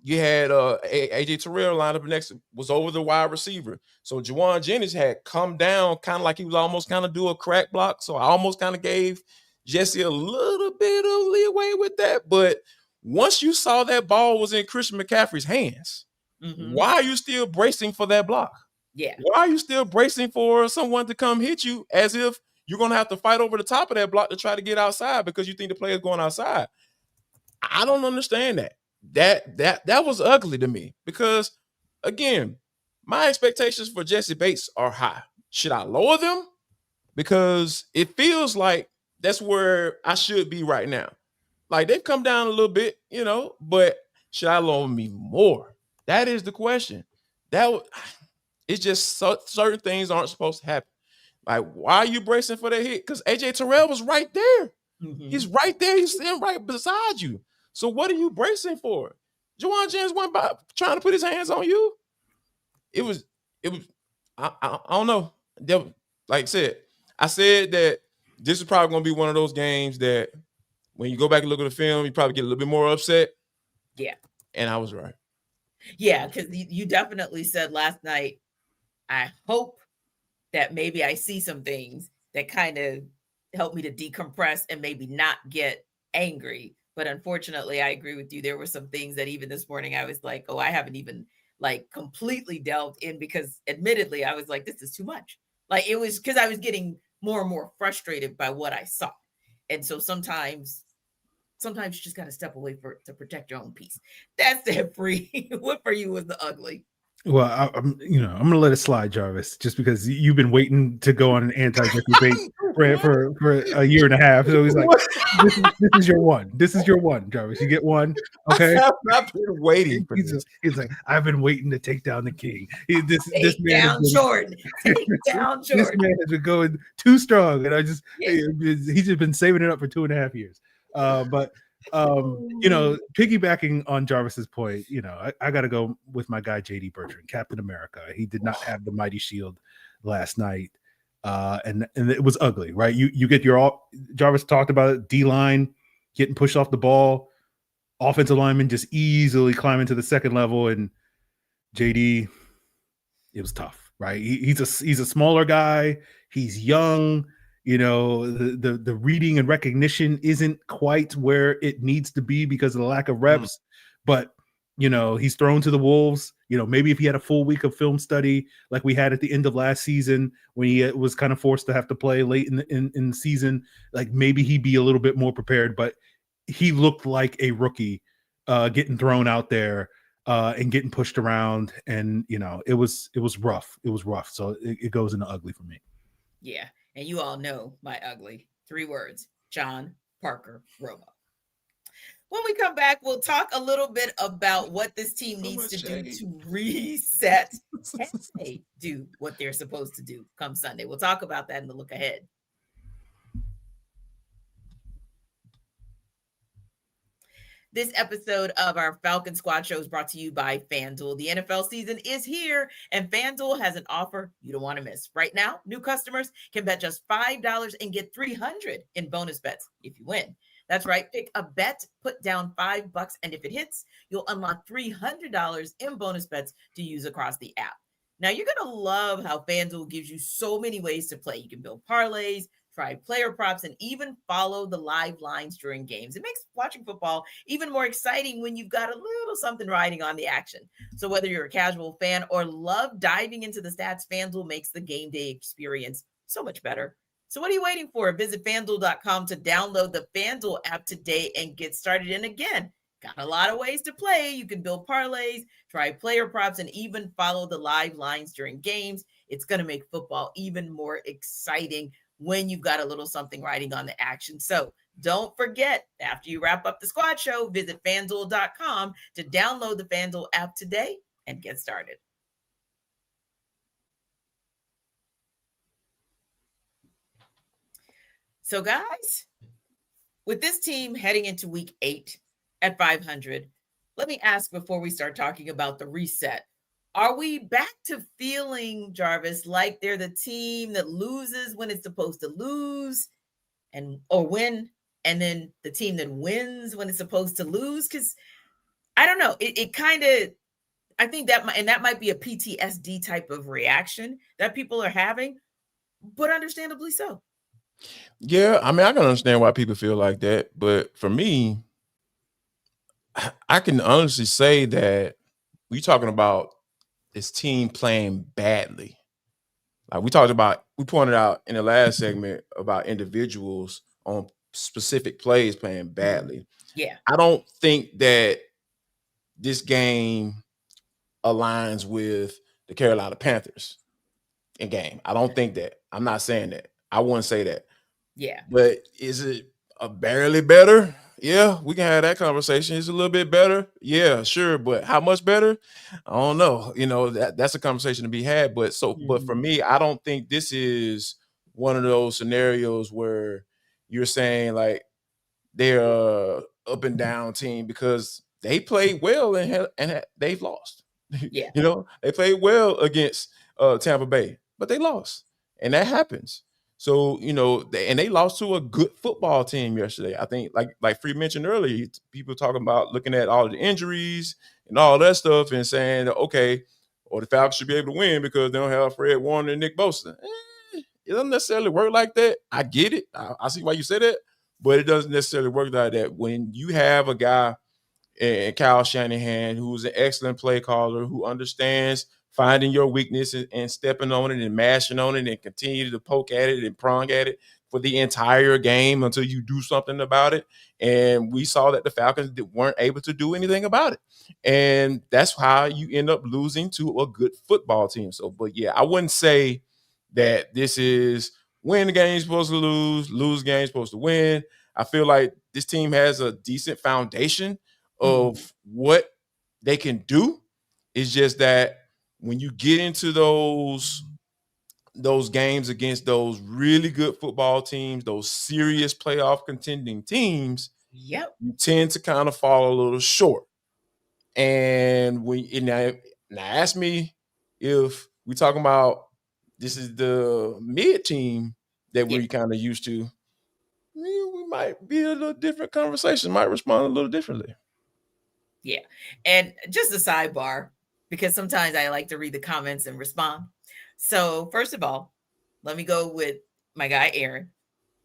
you had A.J. Terrell lined up next, was over the wide receiver. So Juwan Jennings had come down kind of like he was almost kind of do a crack block. So I almost kind of gave Jesse a little bit of leeway with that. But once you saw that ball was in Christian McCaffrey's hands, why are you still bracing for that block? Yeah. Why are you still bracing for someone to come hit you as if you're going to have to fight over the top of that block to try to get outside because you think the player is going outside? I don't understand that. That was ugly to me because, again, my expectations for Jesse Bates are high. Should I lower them? Because it feels like that's where I should be right now. Like they've come down a little bit, but should I lower me more? That is the question. It's just certain things aren't supposed to happen. Like, why are you bracing for that hit? Because AJ Terrell was right there. He's right there. He's sitting right beside you. So what are you bracing for? Juwan Jennings went by trying to put his hands on you. It was. I don't know. Like I said that this is probably going to be one of those games that when you go back and look at the film, you probably get a little bit more upset. Yeah. And I was right. Yeah, because you definitely said last night, I hope that maybe I see some things that kind of help me to decompress and maybe not get angry. But unfortunately, I agree with you. There were some things that even this morning I was like, I haven't even like completely delved in because admittedly, I was like, this is too much. Like it was because I was getting more and more frustrated by what I saw. And so sometimes you just got to step away to protect your own peace. That's it, Free. What for you was the ugly? Well, I'm going to let it slide, Jarvis, just because you've been waiting to go on an anti-Jesse Bates rant for a year and a half. So he's like, this is your one. This is your one, Jarvis. You get one. Okay. I've been waiting for this. He's like, I've been waiting to take down the king. This man has been going too strong. And he's just been saving it up for 2.5 years. But piggybacking on Jarvis's point, I got to go with my guy JD Bertrand, Captain America. He did not have the mighty shield last night, and it was ugly, right? You get Jarvis talked about it, D-line getting pushed off the ball, offensive lineman just easily climbing to the second level, and JD, it was tough, right? He's a smaller guy, he's young. The reading and recognition isn't quite where it needs to be because of the lack of reps, but he's thrown to the wolves. Maybe if he had a full week of film study like we had at the end of last season when he was kind of forced to have to play late in the season, like maybe he'd be a little bit more prepared, but he looked like a rookie getting thrown out there and getting pushed around, and it was rough. It was rough. So it goes into ugly for me. Yeah. And you all know my ugly 3 words, John Parker Romo. When we come back, we'll talk a little bit about what this team needs to do to reset and they do what they're supposed to do come Sunday. We'll talk about that in the look ahead. This episode of our Falcons Squad Show is brought to you by FanDuel. The NFL season is here, and FanDuel has an offer you don't want to miss. Right now, new customers can bet just $5 and get $300 in bonus bets if you win. That's right. Pick a bet, put down $5, and if it hits, you'll unlock $300 in bonus bets to use across the app. Now, you're going to love how FanDuel gives you so many ways to play. You can build parlays, try player props, and even follow the live lines during games. It makes watching football even more exciting when you've got a little something riding on the action. So whether you're a casual fan or love diving into the stats, FanDuel makes the game day experience so much better. So what are you waiting for? Visit FanDuel.com to download the FanDuel app today and get started. And again, got a lot of ways to play. You can build parlays, try player props, and even follow the live lines during games. It's going to make football even more exciting when you've got a little something riding on the action. So don't forget, after you wrap up the squad show, visit FanDuel.com to download the FanDuel app today and get started. So guys, with this team heading into week 8 at 500, let me ask before we start talking about the reset, are we back to feeling, Jarvis, like they're the team that loses when it's supposed to lose or win, and then the team that wins when it's supposed to lose? Because I don't know, it kind of, I think that might be a PTSD type of reaction that people are having, but understandably so. Yeah, I mean, I can understand why people feel like that, but for me, I can honestly say that we're talking about this team playing badly. Like we pointed out in the last segment about individuals on specific plays playing badly. Yeah. I don't think that this game aligns with the Carolina Panthers in game. I don't think that. I'm not saying that. I wouldn't say that. Yeah. But is it a barely better? Yeah, we can have that conversation. It's a little bit better. Yeah, sure. But how much better? I don't know. You know, that's a conversation to be had. But for me, I don't think this is one of those scenarios where you're saying like they're a up and down team because they played well and they've lost. Yeah. You know, they played well against Tampa Bay, but they lost. And that happens. So, you know, they lost to a good football team yesterday. I think like Free mentioned earlier, people talking about looking at all the injuries and all that stuff and saying, okay, or the Falcons should be able to win because they don't have Fred Warner and Nick Bosa. It doesn't necessarily work like that. I get it. I see why you said that, but it doesn't necessarily work like that. When you have a guy and Kyle Shanahan, who's an excellent play caller, who understands finding your weakness and stepping on it and mashing on it and continue to poke at it and prong at it for the entire game until you do something about it. And we saw that the Falcons weren't able to do anything about it. And that's how you end up losing to a good football team. So, but yeah, I wouldn't say that this is win the game supposed to lose game supposed to win. I feel like this team has a decent foundation of what they can do. It's just that when you get into those games against those really good football teams, those serious playoff contending teams, yep, you tend to kind of fall a little short. And now ask me if we're talking about this is the mid team that we're kind of used to, we might be a little different conversation, might respond a little differently. Yeah. And just a sidebar, because sometimes I like to read the comments and respond. So first of all, let me go with my guy, Aaron.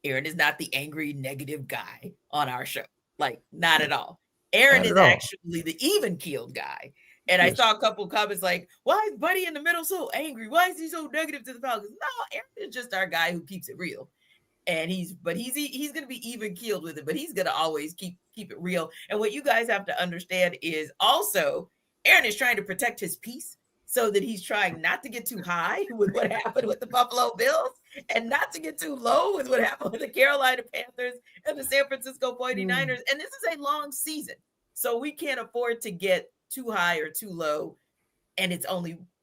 Aaron is not the angry, negative guy on our show. Like, not at all. Aaron is actually the even-keeled guy. And I saw a couple of comments like, why is Buddy in the middle so angry? Why is he so negative to the Falcons? No, Aaron is just our guy who keeps it real. And he's going to be even keeled with it, but he's going to always keep it real. And what you guys have to understand is also Aaron is trying to protect his peace. so that he's trying not to get too high with what happened with the Buffalo Bills and not to get too low with what happened with the Carolina Panthers and the San Francisco 49ers. And this is a long season, so we can't afford to get too high or too low. And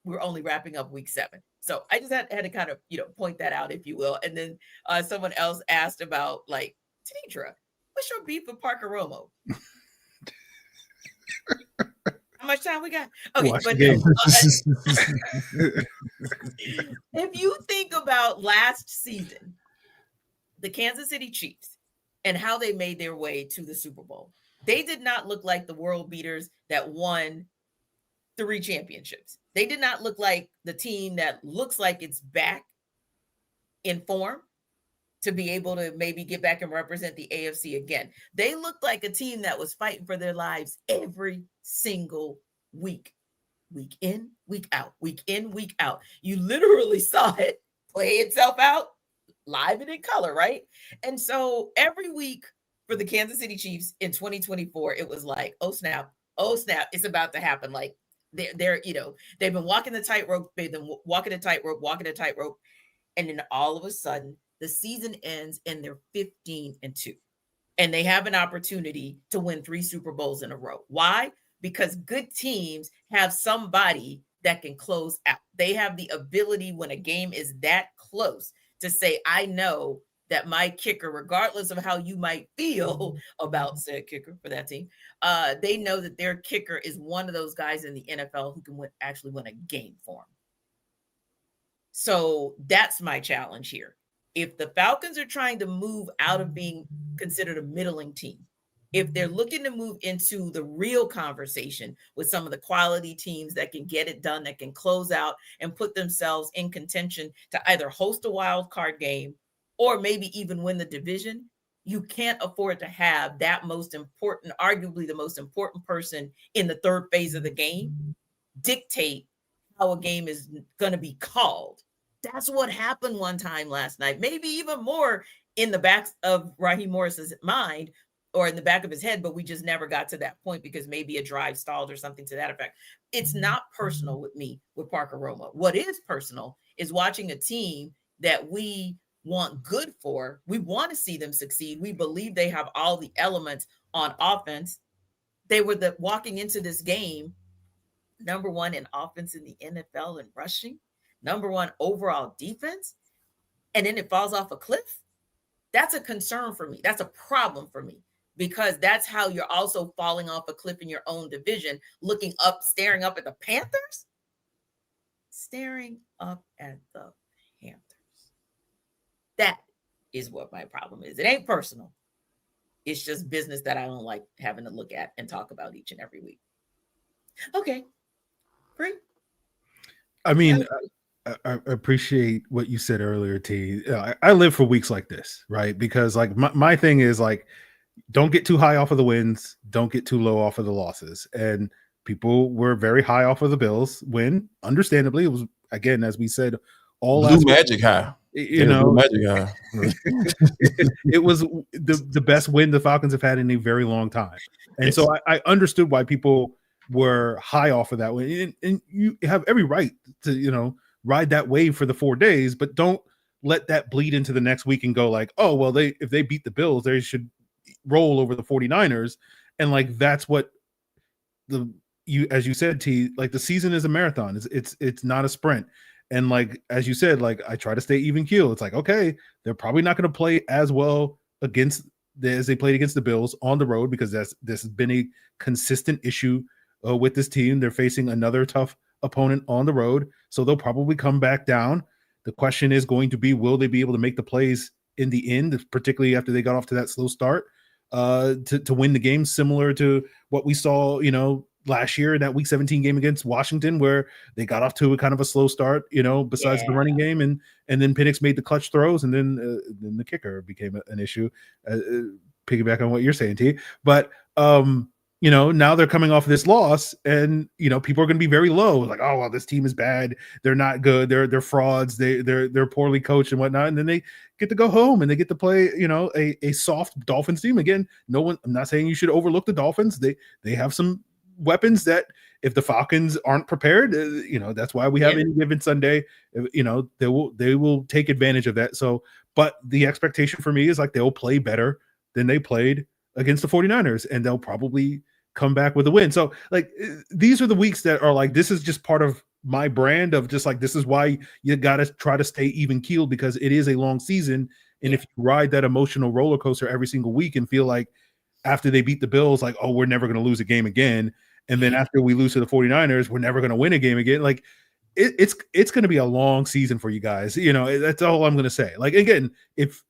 we're only wrapping up week 7. So I just had to kind of, point that out, if you will. And then someone else asked about, like, Tenitra, what's your beef with Parker Romo? How much time we got? Okay, Watch but if you think about last season, the Kansas City Chiefs and how they made their way to the Super Bowl, they did not look like the world beaters that won 3 championships. They did not look like the team that looks like it's back in form to be able to maybe get back and represent the AFC again. They looked like a team that was fighting for their lives every single week in, week out, week in, week out. You literally saw it play itself out live and in color, right? And so every week for the Kansas City Chiefs in 2024, it was like, oh snap, it's about to happen. Like they're they've been walking the tightrope, walking a tightrope, and then all of a sudden the season ends and they're 15-2. And they have an opportunity to win 3 Super Bowls in a row. Why? Because good teams have somebody that can close out. They have the ability when a game is that close to say, I know that my kicker, regardless of how you might feel about said kicker for that team, they know that their kicker is one of those guys in the NFL who can actually win a game for them. So that's my challenge here. If the Falcons are trying to move out of being considered a middling team, if they're looking to move into the real conversation with some of the quality teams that can get it done, that can close out and put themselves in contention to either host a wild card game or maybe even win the division, you can't afford to have that most important, arguably the most important person in the third phase of the game dictate how a game is going to be called. That's what happened one time last night, maybe even more in the back of Raheem Morris's mind or in the back of his head, but we just never got to that point because maybe a drive stalled or something to that effect. It's not personal with me, with Parker Romo. What is personal is watching a team that we want good for. We want to see them succeed. We believe they have all the elements on offense. They were walking into this game, number 1 in offense in the NFL in rushing, number 1 overall defense, and then it falls off a cliff. That's a concern for me. That's a problem for me, because that's how you're also falling off a cliff in your own division, looking up, staring up at the Panthers. That is what my problem is. It ain't personal. It's just business that I don't like having to look at and talk about each and every week. Okay. Free. I mean, I appreciate what you said earlier, T. I live for weeks like this, right? Because like my thing is like, don't get too high off of the wins, don't get too low off of the losses. And people were very high off of the Bills win. Understandably, it was, again, as we said, all Blue magic high. Magic high. It was the best win the Falcons have had in a very long time. And so I understood why people were high off of that win. And you have every right to, ride that wave for the 4 days, but don't let that bleed into the next week and go like, oh, well, if they beat the Bills, they should roll over the 49ers. And like, that's what as you said, T, like the season is a marathon. It's not a sprint. And like, as you said, like I try to stay even keel. It's like, okay, they're probably not going to play as well as they played against the Bills on the road, because this has been a consistent issue with this team. They're facing another tough opponent on the road, so they'll probably come back down. The question is going to be, will they be able to make the plays in the end, particularly after they got off to that slow start, to win the game, similar to what we saw, last year in that Week 17 game against Washington, where they got off to a kind of a slow start, besides the running game, and then Penix made the clutch throws, and then the kicker became an issue. Piggyback on what you're saying, T. But now they're coming off of this loss, and people are going to be very low, like, oh well, this team is bad, they're not good, they're frauds, they're poorly coached and whatnot, and then they get to go home and they get to play a soft Dolphins team again. I'm not saying you should overlook the Dolphins. They have some weapons that if the Falcons aren't prepared, that's why we have any given Sunday. They will take advantage of that. So, but the expectation for me is like they'll play better than they played against the 49ers, and they'll probably come back with a win. So like these are the weeks that are like, this is just part of my brand of just like, this is why you got to try to stay even keeled, because it is a long season. And if you ride that emotional roller coaster every single week and feel like after they beat the Bills, like, oh, we're never going to lose a game again. And then after we lose to the 49ers, we're never going to win a game again. Like it's going to be a long season for you guys. That's all I'm going to say. Like, again, if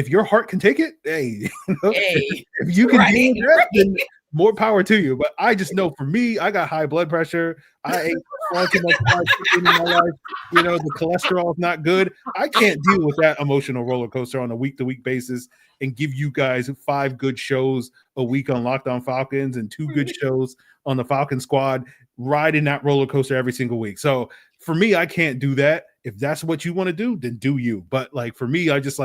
your heart can take it, hey, if you can do that, then more power to you. But I just know for me, I got high blood pressure. I ate far too much fried chicken in my life. The cholesterol is not good. I can't deal with that emotional roller coaster on a week-to-week basis and give you guys 5 good shows a week on Locked On Falcons and 2 good shows on the Falcon Squad, riding that roller coaster every single week. So for me, I can't do that. If that's what you want to do, then do you. But like for me, I just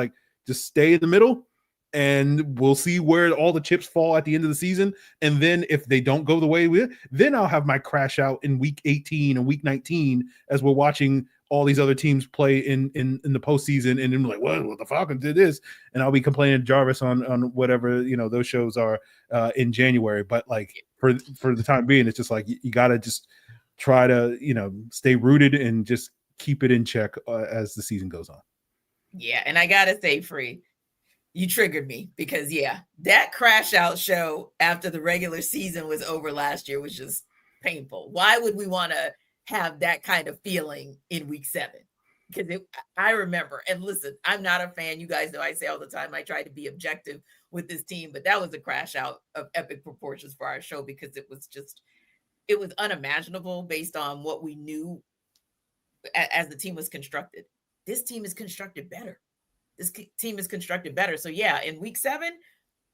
stay in the middle, and we'll see where all the chips fall at the end of the season. And then if they don't go the way then I'll have my crash out in week 18 and week 19 as we're watching all these other teams play in the postseason. And then like, well, the Falcons did this, and I'll be complaining to Jarvis on whatever, those shows are in January. But like for the time being, it's just like, you got to just try to, stay rooted and just keep it in check as the season goes on. Yeah. And I got to say, Free, you triggered me because that crash out show after the regular season was over last year was just painful. Why would we want to have that kind of feeling in week 7? Because I remember, and listen, I'm not a fan. You guys know I say all the time, I try to be objective with this team, but that was a crash out of epic proportions for our show, because it was unimaginable based on what we knew as the team was constructed. This team is constructed better. So in week 7,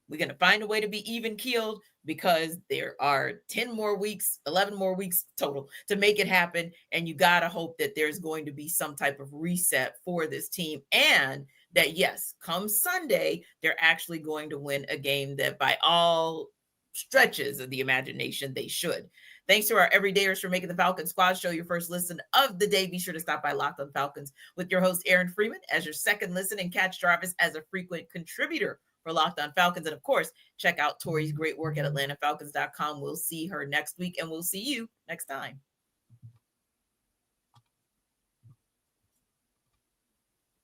we're going to find a way to be even keeled, because there are 11 more weeks total to make it happen. And you got to hope that there's going to be some type of reset for this team, and that, yes, come Sunday, they're actually going to win a game that by all stretches of the imagination, they should. Thanks to our everydayers for making the Falcons Squad Show your first listen of the day. Be sure to stop by Locked On Falcons with your host, Aaron Freeman, as your second listen, and catch Jarvis as a frequent contributor for Locked On Falcons. And of course, check out Tori's great work at AtlantaFalcons.com. We'll see her next week, and we'll see you next time.